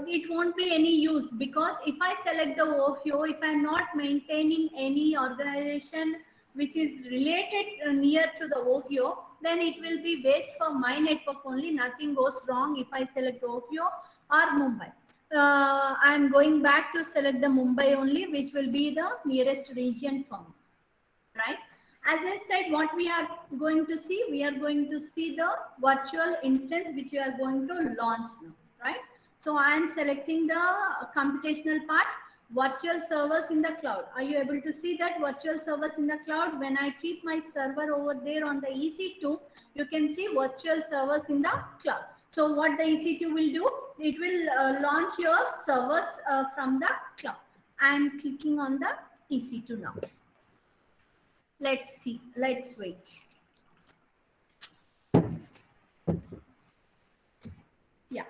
it won't be any use, because if I select the Ohio, if I'm not maintaining any organization which is related near to the Ohio, then it will be waste for my network only. Nothing goes wrong if I select Ohio or Mumbai. I'm going back to select the Mumbai only, which will be the nearest region for me, right? As I said, what we are going to see, we are going to see the virtual instance which we are going to launch now, right? So I am selecting the computational part, virtual servers in the cloud. Are you able to see that virtual servers in the cloud? When I keep my server over there on the EC2, you can see virtual servers in the cloud. So what the EC2 will do, it will launch your servers from the cloud. I am clicking on the EC2 now. Let's see, let's wait. Yeah,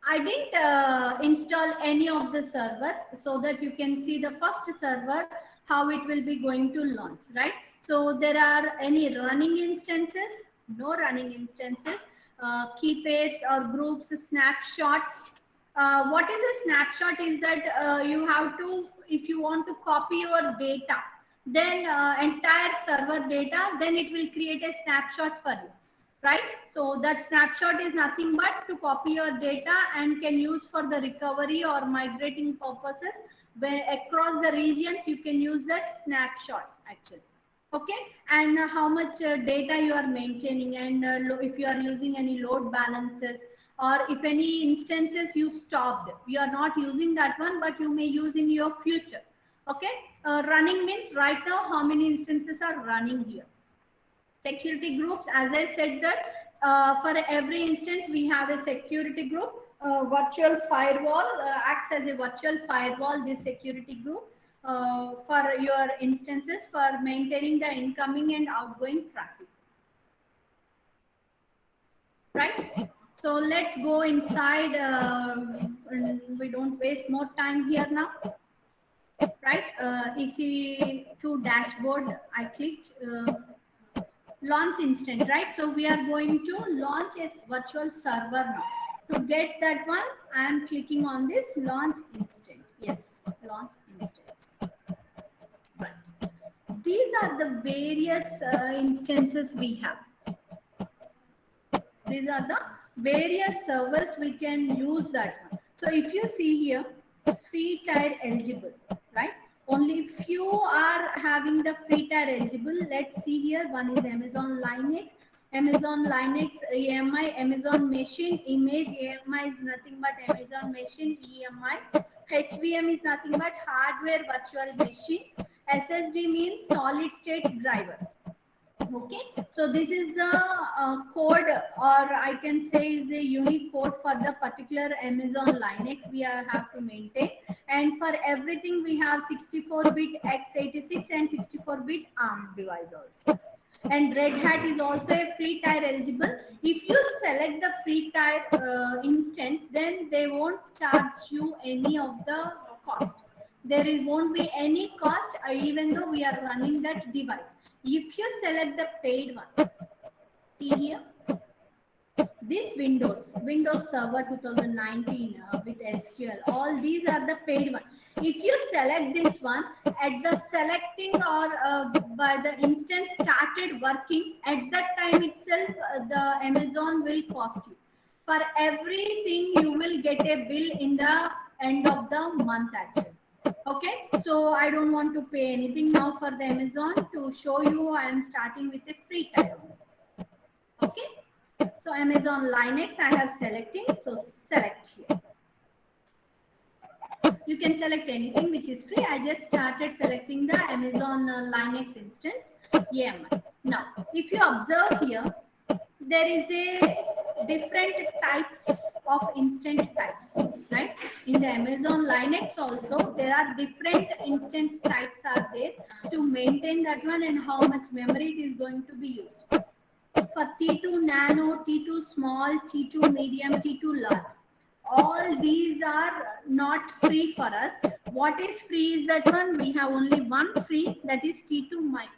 I didn't install any of the servers, so that you can see the first server, how it will be going to launch, right? So there are any running instances, no running instances, key pairs or groups, snapshots. What is a snapshot is that you have to, if you want to copy your data, then entire server data, then it will create a snapshot for you, right? So that snapshot is nothing but to copy your data and can use for the recovery or migrating purposes. Where across the regions you can use that snapshot actually. Okay, and how much data you are maintaining, and if you are using any load balances, or if any instances you stopped, you are not using that one, but you may use in your future. Okay, running means right now how many instances are running here. Security groups, as I said that for every instance we have a security group. Virtual firewall acts as a virtual firewall, this security group, for your instances for maintaining the incoming and outgoing traffic, right? So let's go inside, and we don't waste more time here now. right? EC2 dashboard, I clicked launch instant, right? So we are going to launch a virtual server now. To get that one, I am clicking on this launch instant. Yes, launch instance. Right. These are the various instances we have. These are the various servers we can use that one. So if you see here, free tier eligible, right? Only few are having the free tier eligible. Let's see here. One is Amazon Linux, EMI, Amazon Machine, Image, EMI is nothing but Amazon Machine, EMI. HVM is nothing but hardware virtual machine. SSD means solid state drivers. Okay, so this is the code, or I can say is the unique code for the particular Amazon Linux we have to maintain. And for everything we have 64-bit x86 and 64-bit ARM device also. And Red Hat is also a free tier eligible. If you select the free tier instance, then they won't charge you any of the cost. Won't be any cost even though we are running that device. If you select the paid one, see here, this Windows Server 2019 with SQL, all these are the paid one. If you select this one, at the selecting or by the instance started working, at that time itself, the Amazon will cost you. For everything, you will get a bill in the end of the month actually. Okay, so I don't want to pay anything now for the Amazon. To show you, I am starting with a free tier. Okay, so Amazon Linux I have selecting, so select here. You can select anything which is free. I just started selecting the Amazon Linux instance, EMI. Now, if you observe here, there is a different types of instant types, right? In the Amazon Linux also, there are different instance types are there to maintain that one and how much memory it is going to be used. For T2 nano, T2 small, T2 medium, T2 large. All these are not free for us. What is free is that one, we have only one free, that is T2 micro.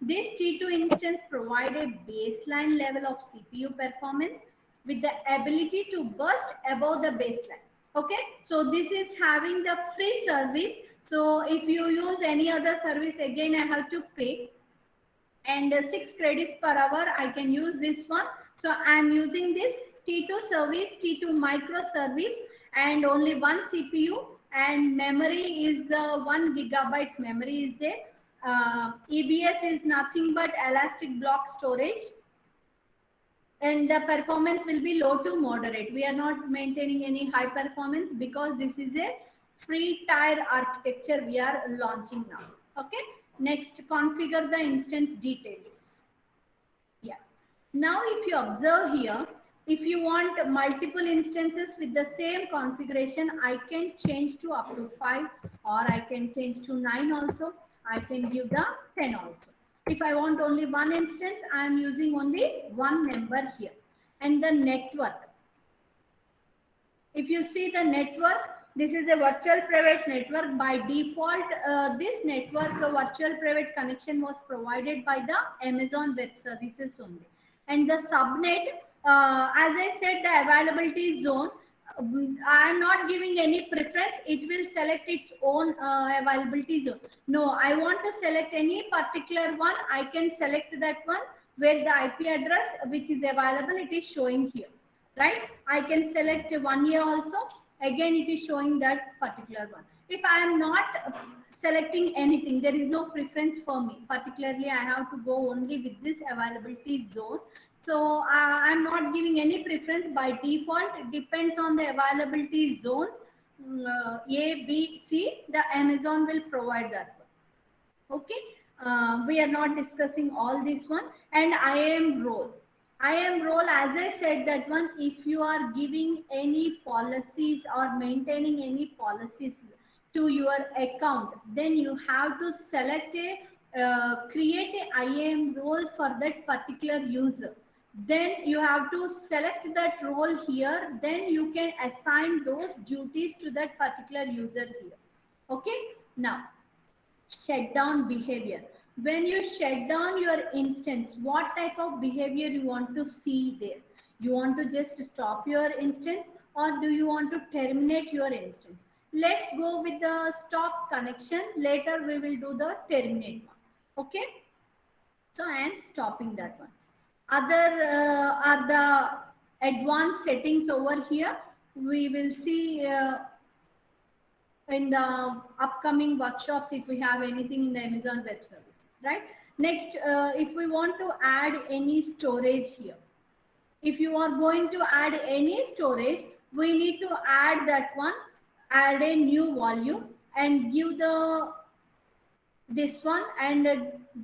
This T2 instance provide a baseline level of CPU performance with the ability to burst above the baseline. Okay, so this is having the free service. So if you use any other service, again I have to pay. And 6 credits per hour I can use this one. So I am using this T2 service, T2 micro service, and only one CPU, and memory is 1 gigabyte memory is there. EBS is nothing but elastic block storage, and the performance will be low to moderate. We are not maintaining any high performance because this is a free tier architecture we are launching now. Okay, next, configure the instance details. Yeah, now if you observe here, if you want multiple instances with the same configuration, I can change to up to 5, or I can change to 9 also. I can give the 10 also. If I want only one instance, I am using only one member here. And the network. If you see the network, this is a virtual private network. By default, this network, the virtual private connection was provided by the Amazon Web Services only. And the subnet, as I said, the availability zone, I am not giving any preference. It will select its own availability zone. No, I want to select any particular one. I can select that one where the IP address which is available, it is showing here, right? I can select 1 year also. Again, it is showing that particular one. If I am not selecting anything, there is no preference for me. Particularly, I have to go only with this availability zone. So I'm not giving any preference by default. It depends on the availability zones. A, B, C, the Amazon will provide that one. Okay, we are not discussing all this one. And IAM role. IAM role, as I said that one, if you are giving any policies or maintaining any policies to your account, then you have to select a, create a IAM role for that particular user. Then you have to select that role here, then you can assign those duties to that particular user here. Okay, Now, shut down behavior. When you shut down your instance, what type of behavior you want to see there? You want to just stop your instance, or do you want to terminate your instance? Let's go with the stop connection. Later we will do the terminate one. Okay. So I am stopping that one. Other are the advanced settings over here. We will see in the upcoming workshops if we have anything in the Amazon Web Services, right? Next, if we want to add any storage here, if you are going to add any storage, we need to add that one, add a new volume and give the this one and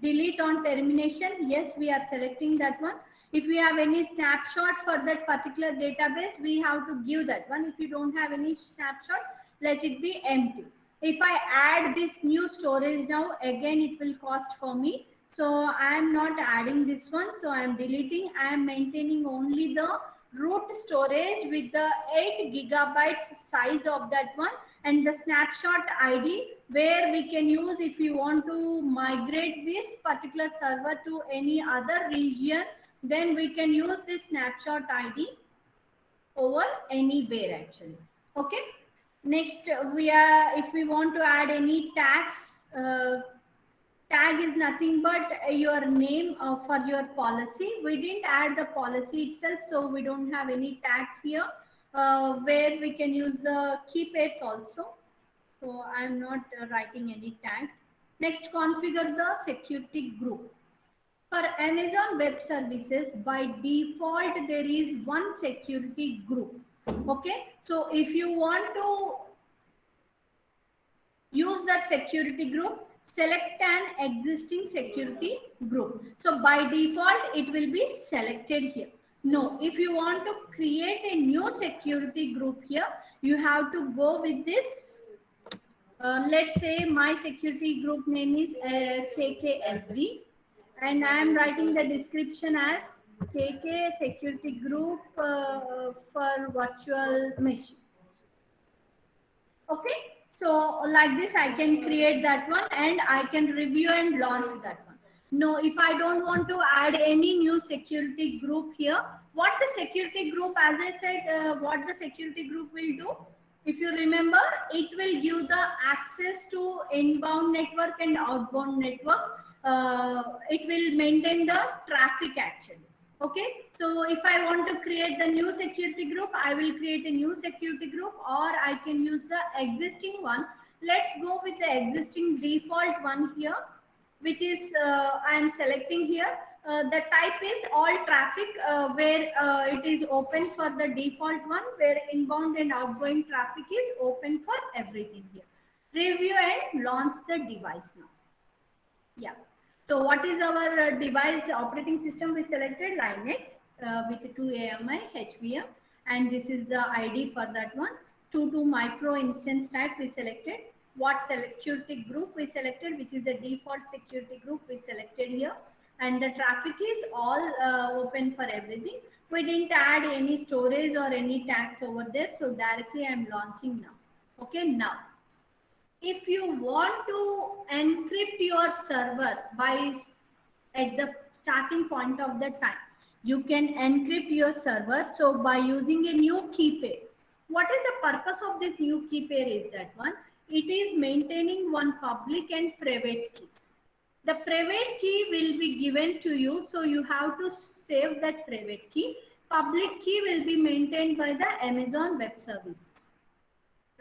delete on termination. Yes, we are selecting that one. If we have any snapshot for that particular database, we have to give that one. If you don't have any snapshot, let it be empty. If I add this new storage now, again it will cost for me. So I am not adding this one. So I am deleting. I am maintaining only the root storage with the 8 gigabytes size of that one, and the snapshot ID where we can use if you want to migrate this particular server to any other region, then we can use this snapshot ID over anywhere actually. Okay. Next, if we want to add any tags, tag is nothing but your name for your policy. We didn't add the policy itself, so we don't have any tags here. Where we can use the key pairs also. So I'm not writing any tag. Next, configure the security group. For Amazon Web Services, by default, there is one security group. Okay. So if you want to use that security group, select an existing security group. So by default, it will be selected here. No, if you want to create a new security group here, you have to go with this. Let's say my security group name is KKSD, and I am writing the description as KK security group for virtual machine. Okay. So like this, I can create that one and I can review and launch that one. No, if I don't want to add any new security group here, what the security group, as I said, what the security group will do, if you remember, it will give the access to inbound network and outbound network. It will maintain the traffic actually. Okay, so if I want to create the new security group, I will create a new security group, or I can use the existing one. Let's go with the existing default one here, which is I am selecting here. The type is all traffic, where it is open for the default one, where inbound and outgoing traffic is open for everything here. Review and launch the device now. Yeah. So what is our device operating system? We selected Linux with 2 AMI HVM, and this is the ID for that one. 2 micro instance type we selected. What security group we selected, which is the default security group we selected here, and the traffic is all open for everything. We didn't add any storage or any tags over there, so directly I am launching now. Okay, now if you want to encrypt your server by at the starting point of the time, you can encrypt your server. So by using a new key pair, what is the purpose of this new key pair is that one, it is maintaining one public and private keys. The private key will be given to you, so you have to save that private key. Public key will be maintained by the Amazon Web Services,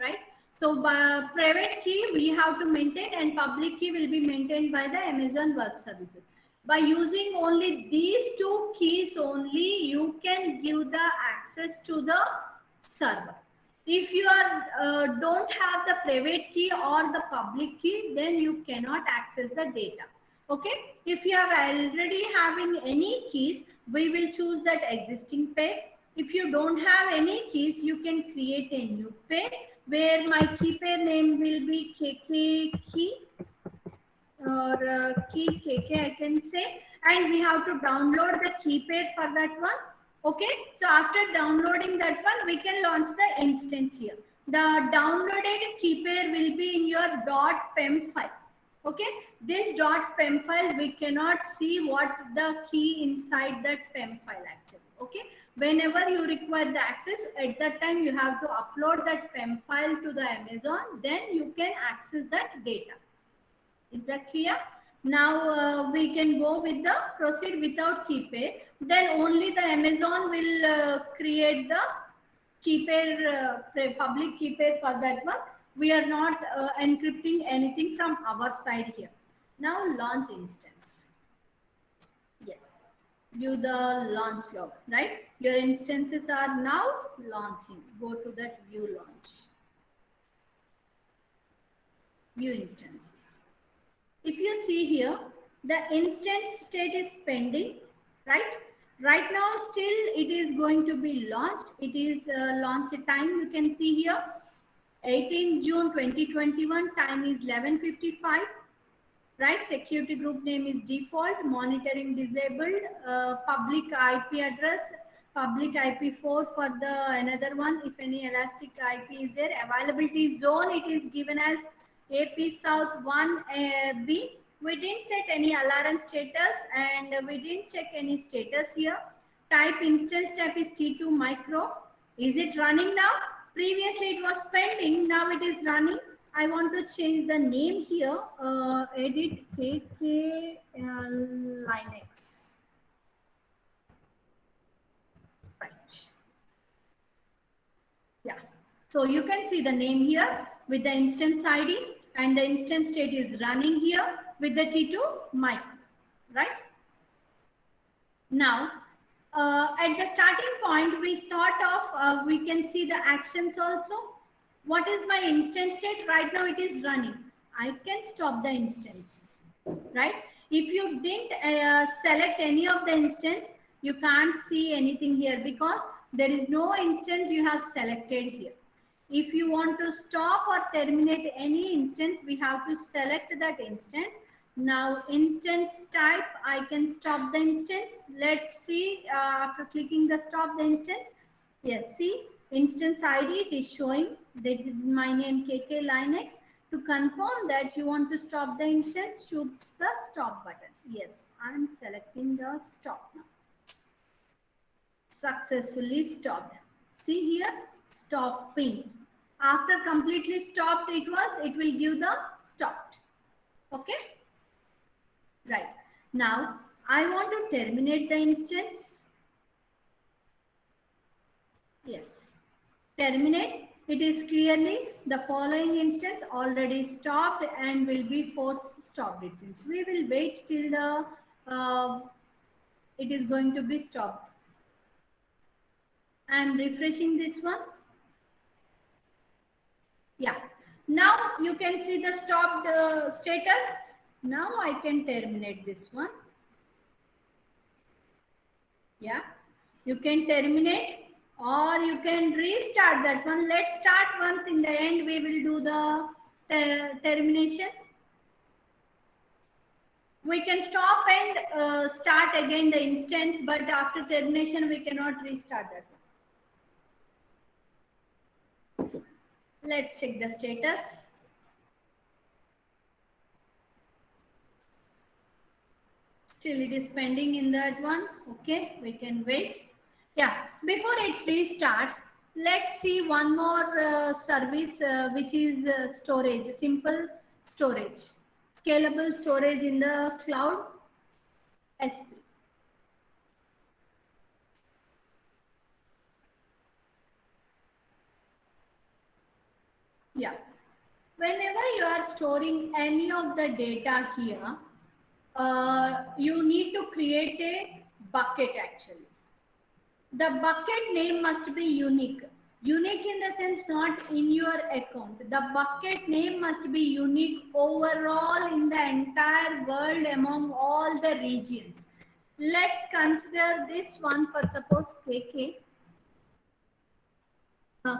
right? So by private key we have to maintain, and public key will be maintained by the Amazon Web Services. By using only these 2 keys only, you can give the access to the server. If you don't have the private key or the public key, then you cannot access the data. Okay. If you have already having any keys, we will choose that existing pair. If you don't have any keys, you can create a new pair, where my key pair name will be KK key or key KK, I can say, and we have to download the key pair for that one. Okay, so after downloading that one, we can launch the instance here. the downloaded key pair will be in your .pem file. Okay, this .pem file, we cannot see what the key inside that PEM file actually. Okay, whenever you require the access, at that time you have to upload that PEM file to the Amazon, then you can access that data. Is that clear? Now we can go with the proceed without key pair. Then only the Amazon will create the key pair, public key pair for that one. We are not encrypting anything from our side here. Now launch instance. Yes, view the launch log, right? Your instances are now launching. Go to that view launch. View instances. If you see here, the instance state is pending, right? Right now, still it is going to be launched. It is launch time. You can see here, 18 June 2021. Time is 11:55. Right? Security group name is default. Monitoring disabled. Public IP address. Public IP4 for the another one. If any elastic IP is there, availability zone it is given as AP South 1B. We didn't set any alarm status and we didn't check any status here. Type instance type is T2 micro. Is it running now? Previously it was pending. Now it is running. I want to change the name here. Edit KK Linux. Right. Yeah. So you can see the name here with the instance ID. And the instance state is running here with the T2 micro, right? Now, at the starting point, we thought of, we can see the actions also. What is my instance state? Right now it is running. I can stop the instance, right? If you didn't select any of the instance, you can't see anything here because there is no instance you have selected here. If you want to stop or terminate any instance, we have to select that instance. Now, instance type, I can stop the instance. Let's see after clicking the stop the instance. Yes, see, instance ID it is showing. That is my name KK Linux. To confirm that you want to stop the instance, choose the stop button. Yes, I am selecting the stop now. Successfully stopped. See here, stopping. After completely stopped it will give the stopped. Okay. Right. Now I want to terminate the instance. Yes. Terminate. It is clearly the following instance already stopped and will be force stopped it since we will wait till the it is going to be stopped. I am refreshing this one. Yeah, now you can see the stopped status. Now I can terminate this one. Yeah, you can terminate or you can restart that one. Let's start once. In the end we will do the termination. We can stop and start again the instance, but after termination we cannot restart that one. Let's check the status. Still it is pending in that one. Okay, we can wait. Yeah, before it restarts, let's see one more service which is storage, simple storage, scalable storage in the cloud S3. Yeah, whenever you are storing any of the data here, you need to create a bucket actually. The bucket name must be unique. Unique in the sense not in your account. The bucket name must be unique overall in the entire world among all the regions. Let's consider this one for suppose KK.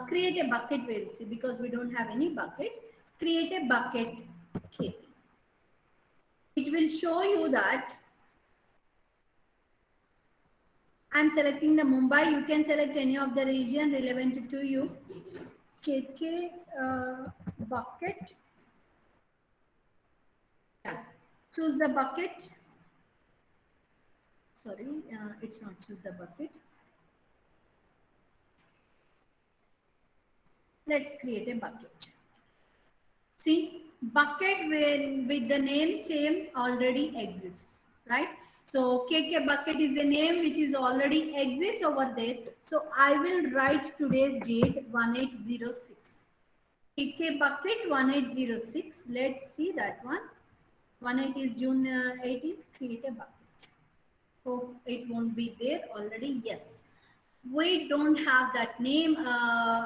Create a bucket, we'll see, because we don't have any buckets. Create a bucket KK. It will show you that I'm selecting the Mumbai. You can select any of the region relevant to you. KK bucket. Yeah. Choose the bucket. Sorry, it's not choose the bucket. Let's create a bucket. See, bucket with the name same already exists, right? So KK bucket is a name which is already exists over there. So I will write today's date 1806. KK bucket 1806. Let's see that one. 18 is June 18th. Create a bucket. Hope it won't be there already. Yes. We don't have that name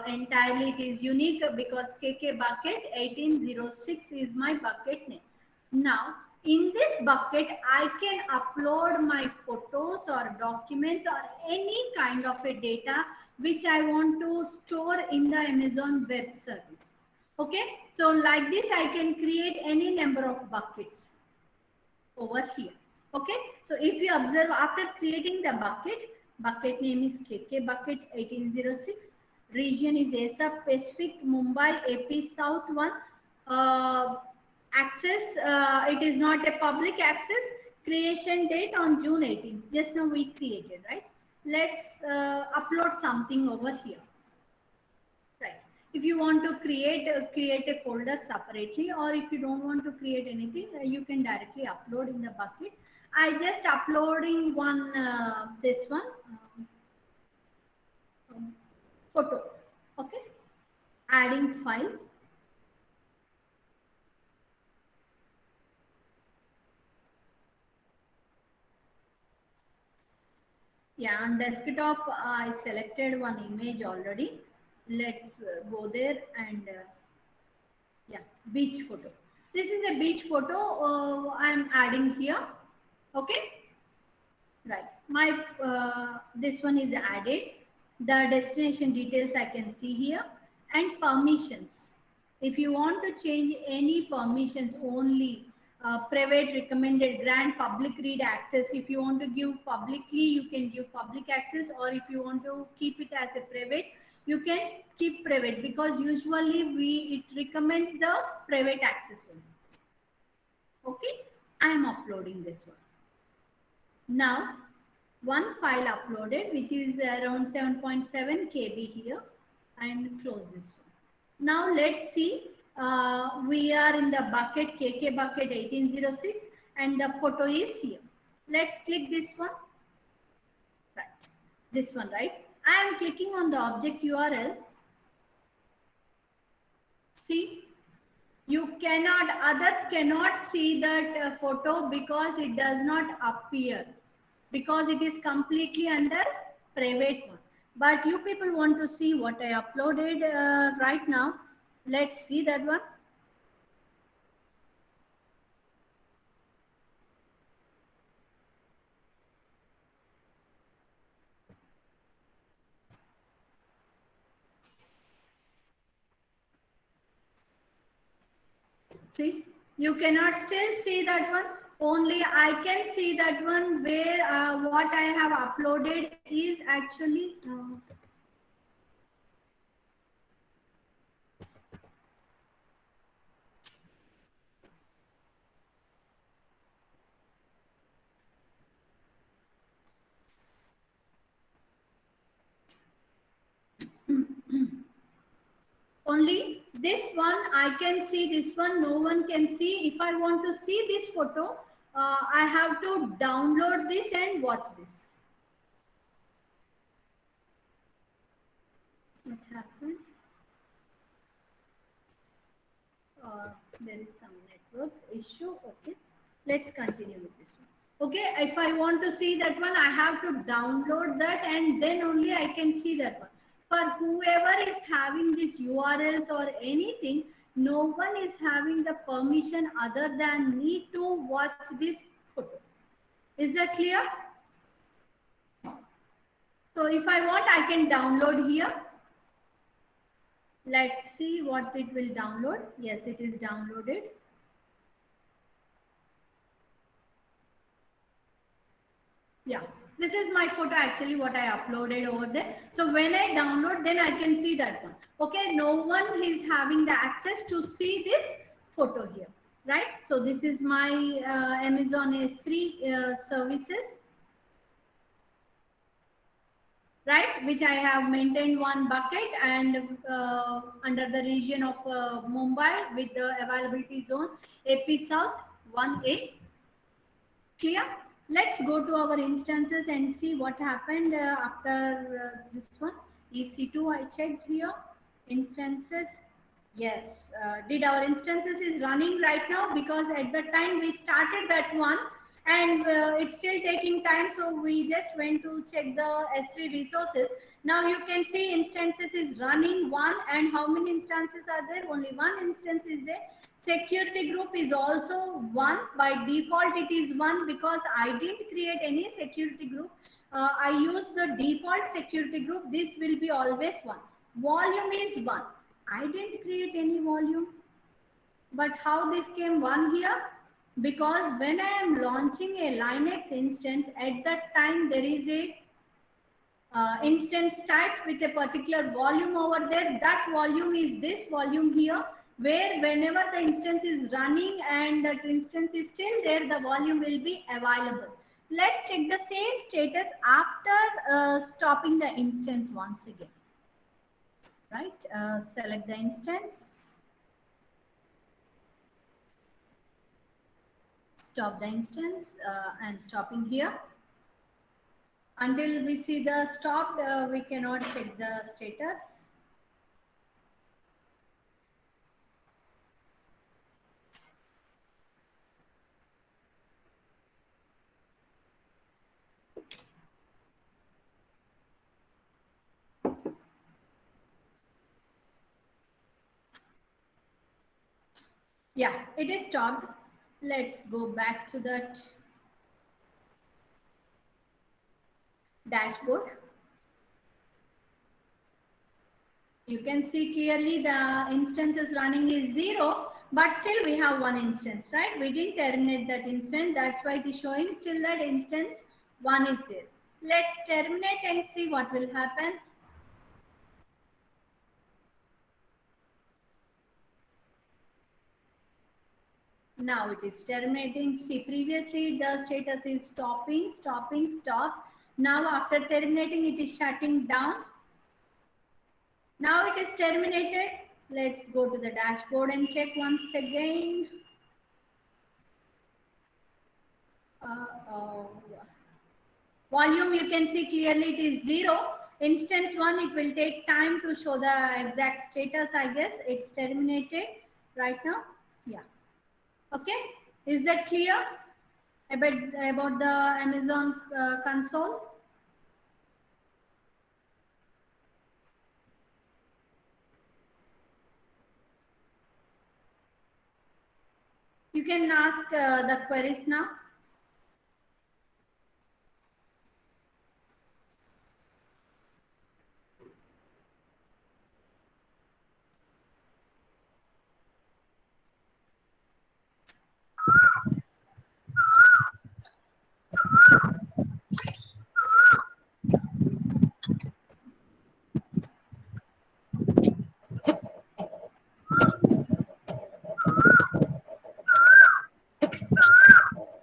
entirely. It is unique because KK bucket 1806 is my bucket name. Now, in this bucket, I can upload my photos or documents or any kind of a data which I want to store in the Amazon Web Service. Okay, so like this, I can create any number of buckets over here. Okay, so if you observe after creating the bucket name is KK bucket 1806, region is Asia Pacific, Mumbai, AP South 1, access, it is not a public access, creation date on June 18th, just now we created, right? Let's upload something over here. Right. If you want to create a folder separately, or if you don't want to create anything, you can directly upload in the bucket. I just uploading one this one photo. Okay. Adding file. Yeah, on desktop I selected one image already. Let's go there and yeah, beach photo. This is a beach photo I'm adding here. Okay, right. My this one is added. The destination details I can see here, and permissions. If you want to change any permissions, only private, recommended, grant, public read access. If you want to give publicly, you can give public access, or if you want to keep it as a private, you can keep private, because usually it recommends the private access only. Okay, I am uploading this one. Now, one file uploaded, which is around 7.7 KB here, and close this one. Now let's see, we are in the bucket KK bucket 1806, and the photo is here. Let's click this one. Right, this one, right? I am clicking on the object URL. See, you cannot, others cannot see that photo because it does not appear, because it is completely under private one. But you people want to see what I uploaded right now. Let's see that one. See, you cannot still see that one. Only I can see that one where what I have uploaded is actually only this one I can see, this one no one can see. If I want to see this photo, I have to download this and watch this. What happened? There is some network issue. Okay, let's continue with this one. Okay, if I want to see that one, I have to download that, and then only I can see that one. For whoever is having these URLs or anything, no one is having the permission other than me to watch this photo. Is that clear? So if I want, I can download here. Let's see what it will download. Yes, it is downloaded. Yeah, This is my photo actually what I uploaded over there. So when I download, then I can see that one. Okay, no one is having the access to see this photo here, right? So this is my Amazon S3 services, right, which I have maintained one bucket and under the region of Mumbai with the availability zone AP South 1A. Clear? Let's go to our instances and see what happened after this one. EC2 I checked here. Instances. Yes. Did our instances is running right now? Because at the time we started that one and it's still taking time. So we just went to check the S3 resources. Now you can see instances is running one, and how many instances are there? Only one instance is there. Security group is also one. By default it is one because I didn't create any security group. I use the default security group. This will be always one. Volume is one. I didn't create any volume. But how this came one here? Because when I am launching a Linux instance, at that time there is a instance type with a particular volume over there. That volume is this volume here, where whenever the instance is running and that instance is still there, the volume will be available. Let's check the same status after stopping the instance once again. Right, select the instance, stop the instance, and stopping here. Until we see the stop, we cannot check the status. Yeah, it is stopped. Let's go back to that dashboard. You can see clearly the instance is running is 0, but still we have one instance, right? We didn't terminate that instance. That's why it is showing still that instance 1 is there. Let's terminate and see what will happen. Now it is terminating. See, previously the status is stopping, stopping, stop. Now after terminating, it is shutting down. Now it is terminated. Let's go to the dashboard and check once again. Volume, you can see clearly it is 0. Instance 1, it will take time to show the exact status, I guess. It's terminated right now. Yeah. Okay. Is that clear about the Amazon console? You can ask the queries now.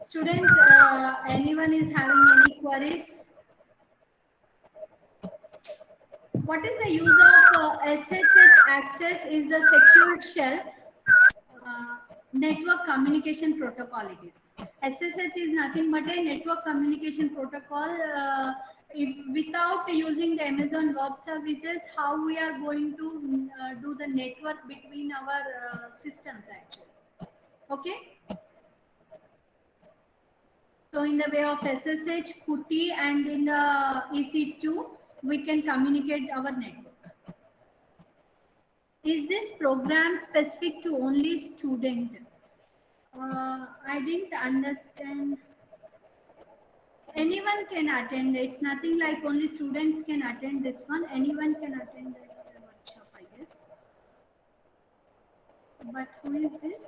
Students, anyone is having any queries? What is the use of SSH access is the secured shell network communication protocol it is. SSH is nothing but a network communication protocol. Without using the Amazon Web Services, how we are going to do the network between our systems actually. Okay. So in the way of SSH, PuTTY, and in the EC2, we can communicate our network. Is this program specific to only student? I didn't understand. Anyone can attend. It's nothing like only students can attend this one. Anyone can attend the workshop, I guess. But who is this?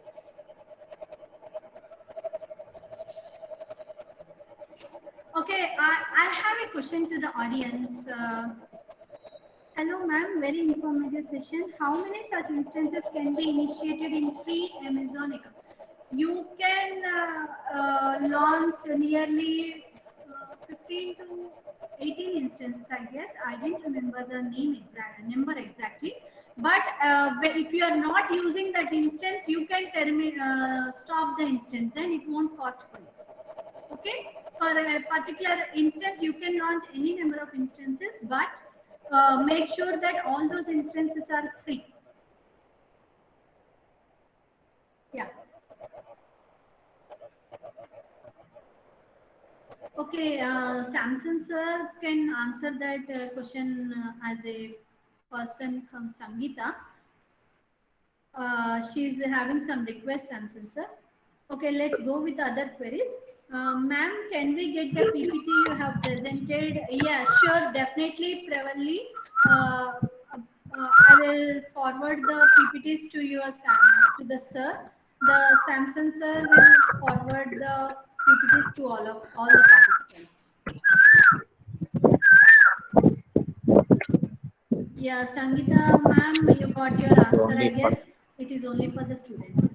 Okay, I have a question to the audience. Hello, ma'am. Very informative session. How many such instances can be initiated in free Amazon account? You can launch nearly 15 to 18 instances, I guess. I didn't remember the number exactly. But if you are not using that instance, you can stop the instance. Then it won't cost for you. Okay, for a particular instance you can launch any number of instances, but make sure that all those instances are free. Yeah. Okay, Samson sir can answer that question as a person from Sangeeta. She's having some requests, Samson sir. Okay, let's go with other queries. Ma'am, can we get the PPT you have presented? Yeah, sure, definitely, Pravalli. I will forward the PPTs to to the sir. The Samson sir will forward the PPTs to all the participants. Yeah, Sangeeta, ma'am, you got your answer. I guess it is only for the students.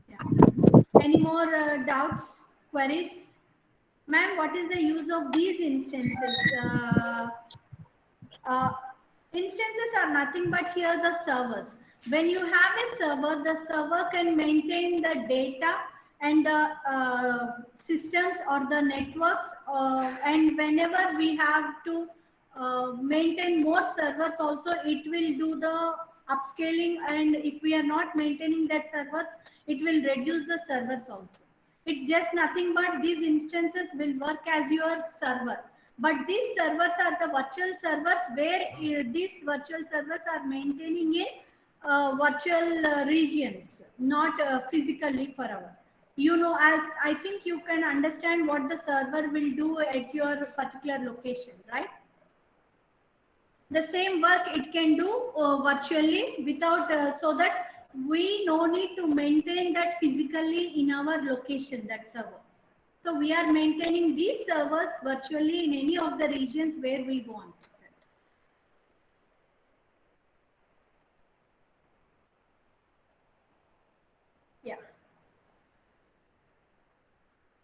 Yeah. Any more doubts, queries? Ma'am, what is the use of these instances? Uh, Instances are nothing but here the servers. When you have a server, the server can maintain the data and the systems or the networks. And whenever we have to maintain more servers also, it will do the upscaling. And if we are not maintaining that servers, it will reduce the servers also. It's just nothing but these instances will work as your server. But these servers are the virtual servers where these virtual servers are maintaining in virtual regions, not physically for our. You know, as I think you can understand what the server will do at your particular location, right? The same work it can do virtually without, so that we no need to maintain that physically in our location, that server. So we are maintaining these servers virtually in any of the regions where we want. Yeah.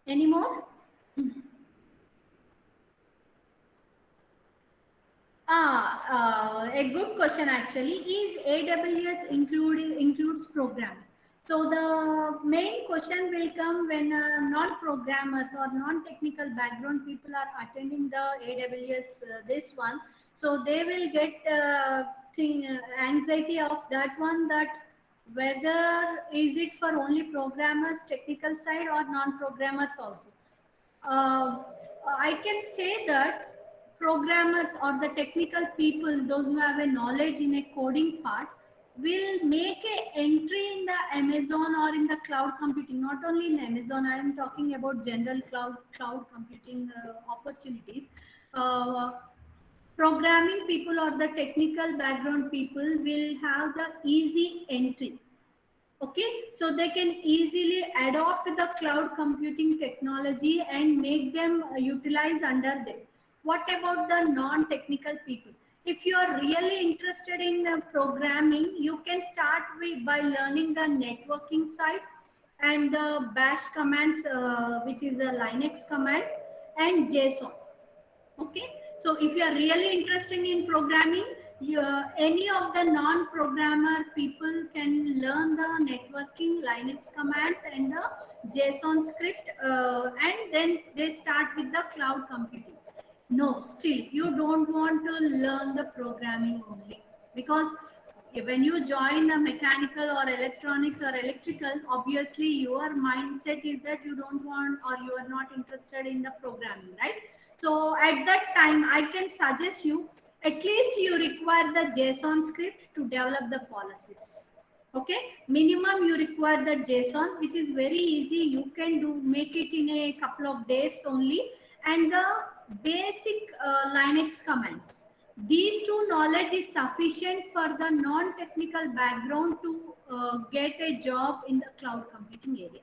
Any more? A good question actually. Is AWS includes programming? So the main question will come when non-programmers or non-technical background people are attending the AWS this one. So they will get anxiety of that one, that whether is it for only programmers, technical side, or non-programmers also. I can say that programmers or the technical people, those who have a knowledge in a coding part, will make a entry in the Amazon or in the cloud computing. Not only in Amazon, I am talking about general cloud computing opportunities. Programming people or the technical background people will have the easy entry. Okay, so they can easily adopt the cloud computing technology and make them utilize under them. What about the non-technical people? If you are really interested in programming, you can start by learning the networking side and the bash commands, which is the Linux commands, and JSON. Okay, so if you are really interested in programming, any of the non-programmer people can learn the networking, Linux commands, and the JSON script, and then they start with the cloud computing. No, still you don't want to learn the programming only, because when you join the mechanical or electronics or electrical, obviously your mindset is that you don't want, or you are not interested in the programming, right? So at that time, I can suggest you, at least you require the JSON script to develop the policies. Okay, minimum you require the JSON, which is very easy. You can make it in a couple of days only, and the basic Linux commands. These two knowledge is sufficient for the non-technical background to get a job in the cloud computing area.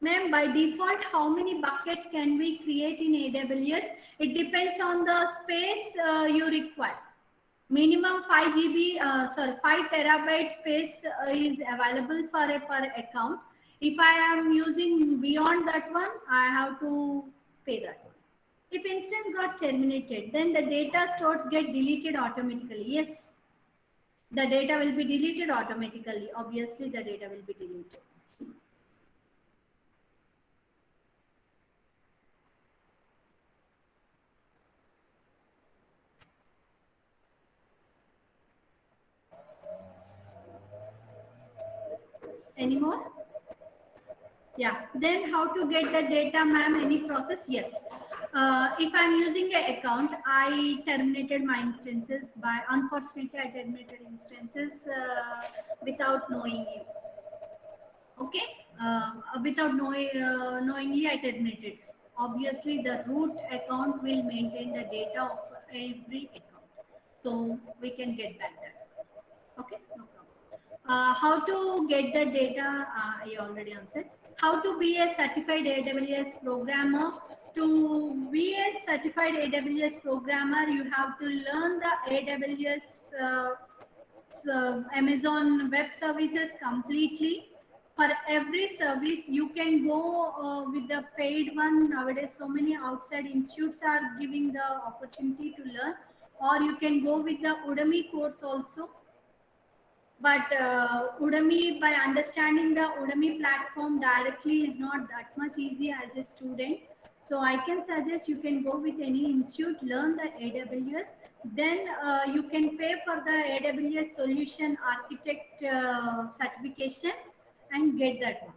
Ma'am, by default, how many buckets can we create in AWS? It depends on the space you require. Minimum 5 GB, 5 terabyte space is available for a per account. If I am using beyond that one, I have to pay that one. If instance got terminated, then the data stores get deleted automatically. Yes, the data will be deleted automatically. Obviously, the data will be deleted. Any more? Yeah. Then how to get the data, ma'am? Any process? Yes. If I'm using an account, I terminated my instances by, unfortunately, I terminated instances without knowing you. Okay. Without knowingly, I terminated. Obviously, the root account will maintain the data of every account. So we can get back that. Okay, no problem. How to get the data? I already answered. How to be a certified AWS programmer? To be a certified AWS programmer, you have to learn the AWS Amazon Web Services completely. For every service, you can go with the paid one. Nowadays, so many outside institutes are giving the opportunity to learn, or you can go with the Udemy course also. But Udemy, by understanding the Udemy platform directly, is not that much easy as a student. So I can suggest you can go with any institute, learn the AWS, then you can pay for the AWS solution architect certification and get that one.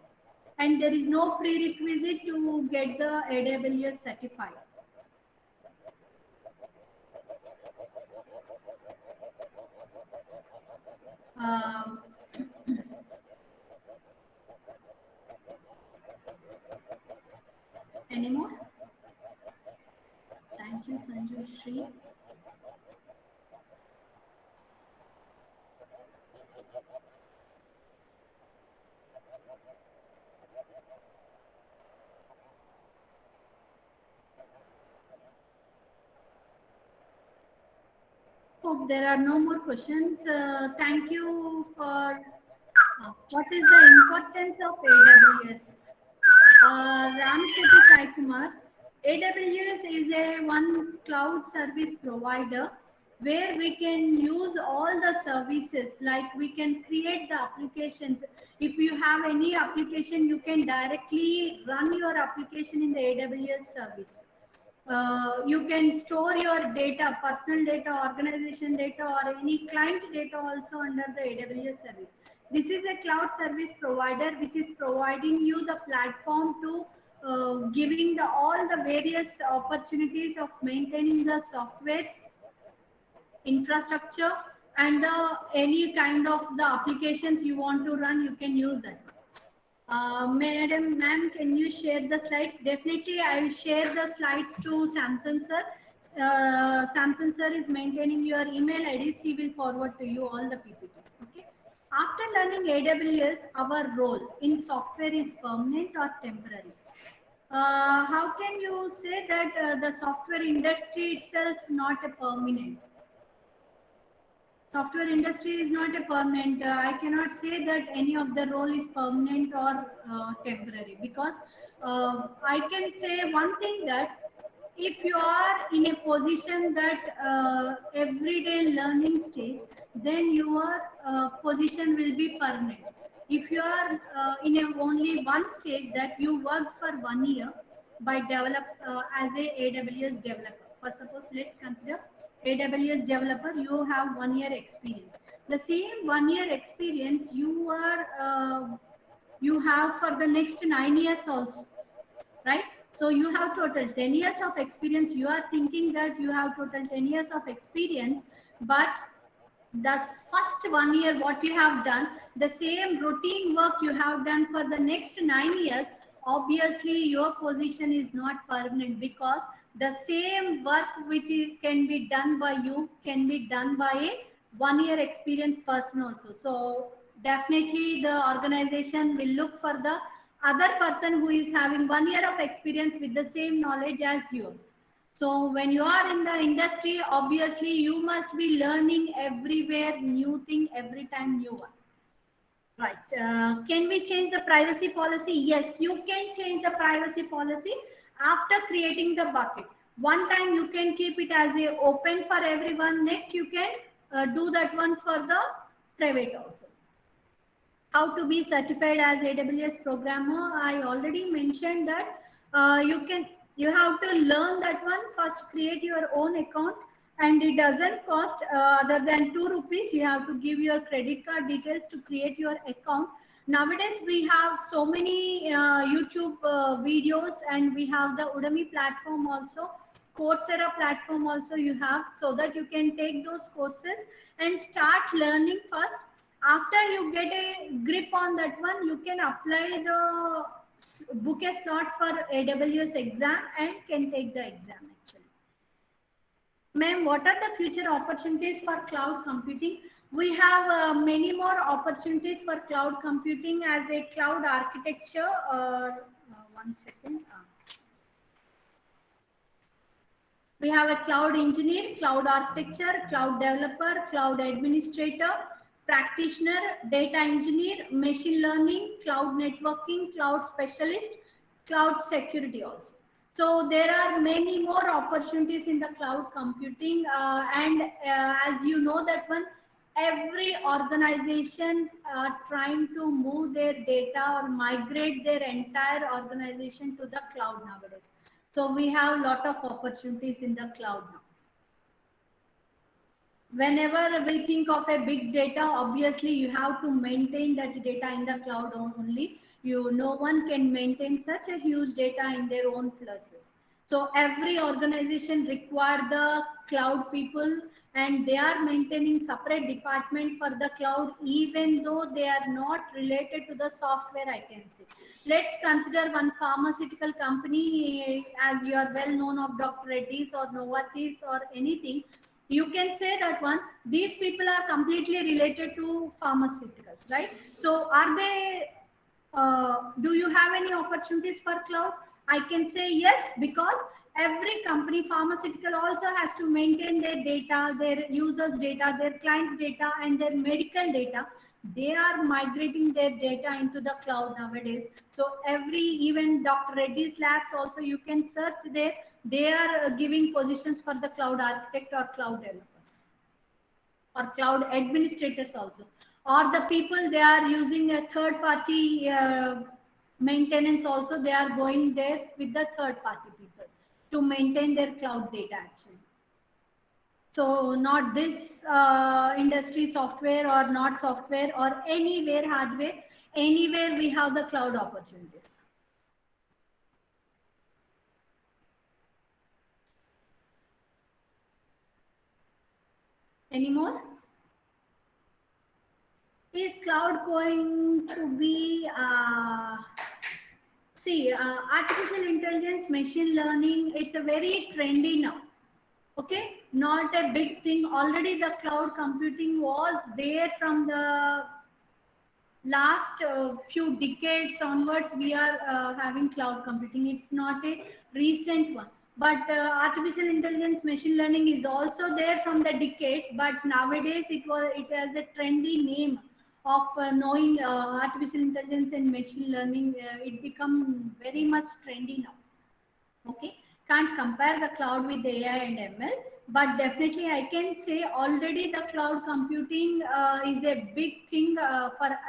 And there is no prerequisite to get the AWS certified. Um, any more? Thank you, Sanju Shri. Hope there are no more questions. Thank you for what is the importance of AWS? Ram Shetty Sai Kumar. AWS is a one cloud service provider where we can use all the services, like we can create the applications. If you have any application, you can directly run your application in the AWS service. You can store your data, personal data, organization data, or any client data also under the AWS service. This is a cloud service provider which is providing you the platform to giving all the various opportunities of maintaining the software infrastructure, and any kind of the applications you want to run, you can use that. Ma'am, can you share the slides? Definitely, I will share the slides to Samson sir. Samson sir is maintaining your email IDs. He will forward to you all the PPTs. Okay. After learning AWS, our role in software is permanent or temporary. How can you say that the software industry itself not a permanent? Software industry is not a permanent. I cannot say that any of the role is permanent or temporary, because I can say one thing, that if you are in a position that everyday learning stage, then your position will be permanent. If you are in only one stage, that you work for 1 year by as a AWS developer. For suppose, let's consider AWS developer, you have 1 year experience. The same 1 year experience you have for the next 9 years also, right? So you have total 10 years of experience. You are thinking that you have total 10 years of experience, but the first 1 year what you have done, the same routine work you have done for the next 9 years, obviously your position is not permanent, because the same work which can be done by you can be done by a 1 year experienced person also. So definitely the organization will look for the other person who is having 1 year of experience with the same knowledge as yours. So when you are in the industry, obviously you must be learning everywhere new thing every time you are. Right. Can we change the privacy policy? Yes, you can change the privacy policy after creating the bucket. One time you can keep it as a open for everyone. Next, you can do that one for the private also. How to be certified as AWS programmer? I already mentioned that you have to learn that one first. Create your own account, and it doesn't cost other than 2 rupees. You have to give your credit card details to create your account. Nowadays we have so many YouTube videos, and we have the Udemy platform also, Coursera platform also you have, so that you can take those courses and start learning first. After you get a grip on that one, you can apply the book a slot for AWS exam and can take the exam actually. Ma'am, what are the future opportunities for cloud computing? We have many more opportunities for cloud computing as a cloud architecture. One second. We have a cloud engineer, cloud architecture, cloud developer, cloud administrator, practitioner, data engineer, machine learning, cloud networking, cloud specialist, cloud security also. So there are many more opportunities in the cloud computing, and as you know that one, every organization are trying to move their data or migrate their entire organization to the cloud nowadays. So we have a lot of opportunities in the cloud now. Whenever we think of a big data, obviously you have to maintain that data in the cloud only. No one can maintain such a huge data in their own places. So every organization require the cloud people, and they are maintaining separate department for the cloud, even though they are not related to the software, I can say. Let's consider one pharmaceutical company, as you are well known of Dr. Reddy's or Novartis or anything. You can say that one, these people are completely related to pharmaceuticals, right? So are they, do you have any opportunities for cloud? I can say yes, because every company, pharmaceutical also has to maintain their data, their users data, their clients data, and their medical data. They are migrating their data into the cloud nowadays. So even Dr. Reddy's labs also, you can search there. They are giving positions for the cloud architect or cloud developers or cloud administrators also, or the people they are using a third party maintenance also. They are going there with the third party people to maintain their cloud data actually. So not this industry software or not software or anywhere hardware, anywhere we have the cloud opportunities. Any more? Is cloud going to be artificial intelligence, machine learning, it's a very trendy now. Okay, not a big thing. Already the cloud computing was there from the last few decades onwards. We are having cloud computing. It's not a recent one. But artificial intelligence, machine learning is also there from the decades. But nowadays it has a trendy name of knowing artificial intelligence and machine learning. It become very much trendy now. Okay, can't compare the cloud with AI and ML, but definitely I can say already the cloud computing is a big thing for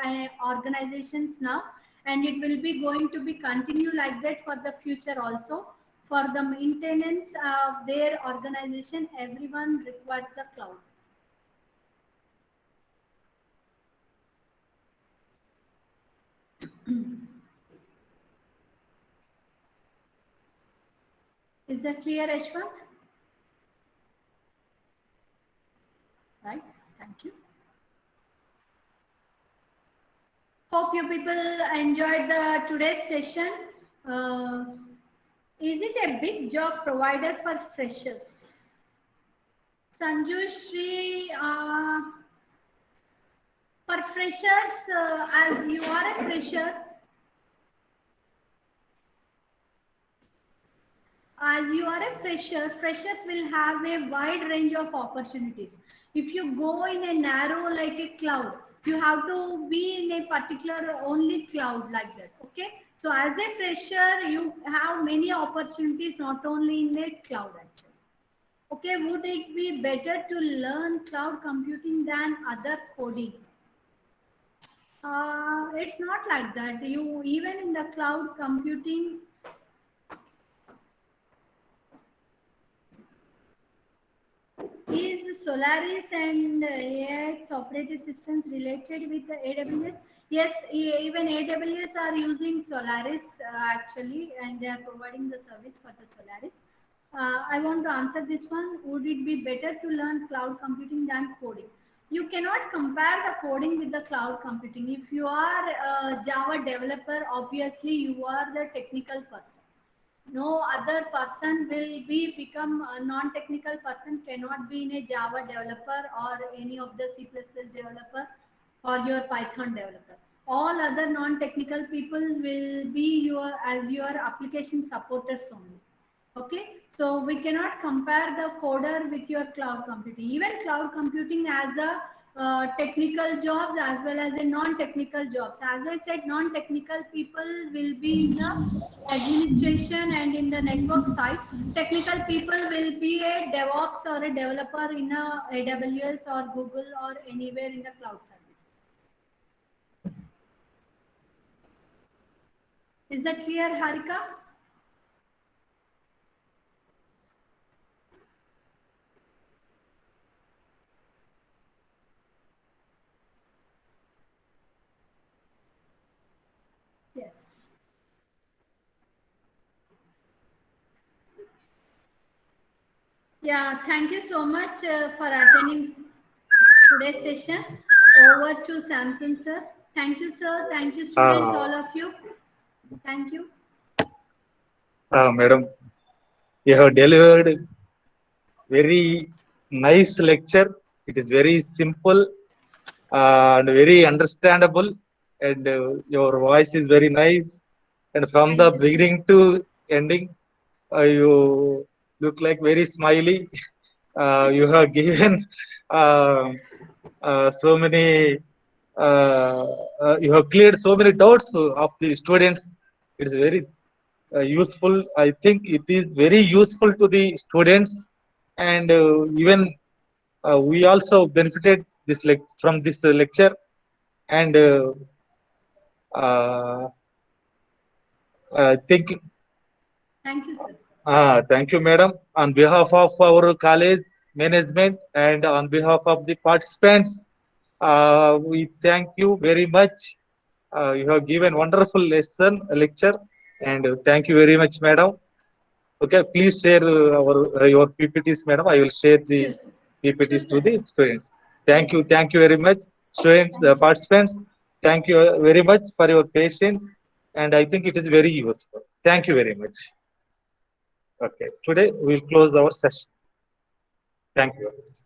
organizations now, and it will be going to be continue like that for the future also. For the maintenance of their organization, everyone requires the cloud. Is that clear, Ashwant? Right, thank you. Hope you people enjoyed today's session. Is it a big job provider for freshers? Sanju Shri, for freshers, as you are a fresher, as you are a fresher, freshers will have a wide range of opportunities. If you go in a narrow like a cloud, you have to be in a particular only cloud like that. Okay. So as a fresher, you have many opportunities, not only in a cloud actually. Okay, would it be better to learn cloud computing than other coding? It's not like that. You even in the cloud computing, is Solaris and AX operated systems related with the AWS? Yes, even AWS are using Solaris actually, and they are providing the service for the Solaris. I want to answer this one. Would it be better to learn cloud computing than coding? You cannot compare the coding with the cloud computing. If you are a Java developer, obviously you are the technical person. No other person will be become a non-technical person cannot be in a Java developer or any of the C++ developer or your Python developer. All other non-technical people will be your as your application supporters only. Okay, so we cannot compare the coder with your cloud computing. Even cloud computing has a technical jobs as well as a non-technical jobs. As I said, non-technical people will be in the administration and in the network side. Technical people will be a DevOps or a developer in a AWS or Google or anywhere in the cloud service. Is that clear, Harika? Yes. Yeah, thank you so much for attending today's session. Over to Samson, sir. Thank you, sir. Thank you, students, all of you. Thank you. Madam, you have delivered very nice lecture. It is very simple and very understandable, and your voice is very nice. And from the Thank you, sir. beginning to ending, you look like very smiley. You have given uh, so many. You have cleared so many doubts of the students. It's very useful. I think it is very useful to the students, and even we also benefited from this lecture. And uh, thank you, Thank you, sir. thank you, madam. On behalf of our college management and on behalf of the participants, we thank you very much. You have given wonderful lecture, and thank you very much, madam. Okay, please share your PPTs, madam. I will share the Sure, sir. Sure, PPTs to sir. the students. Yes. Thank you very much, students, Thank you. participants. Thank you very much for your patience, and I think it is very useful. Thank you very much. Okay, today we will close our session. Thank you very much.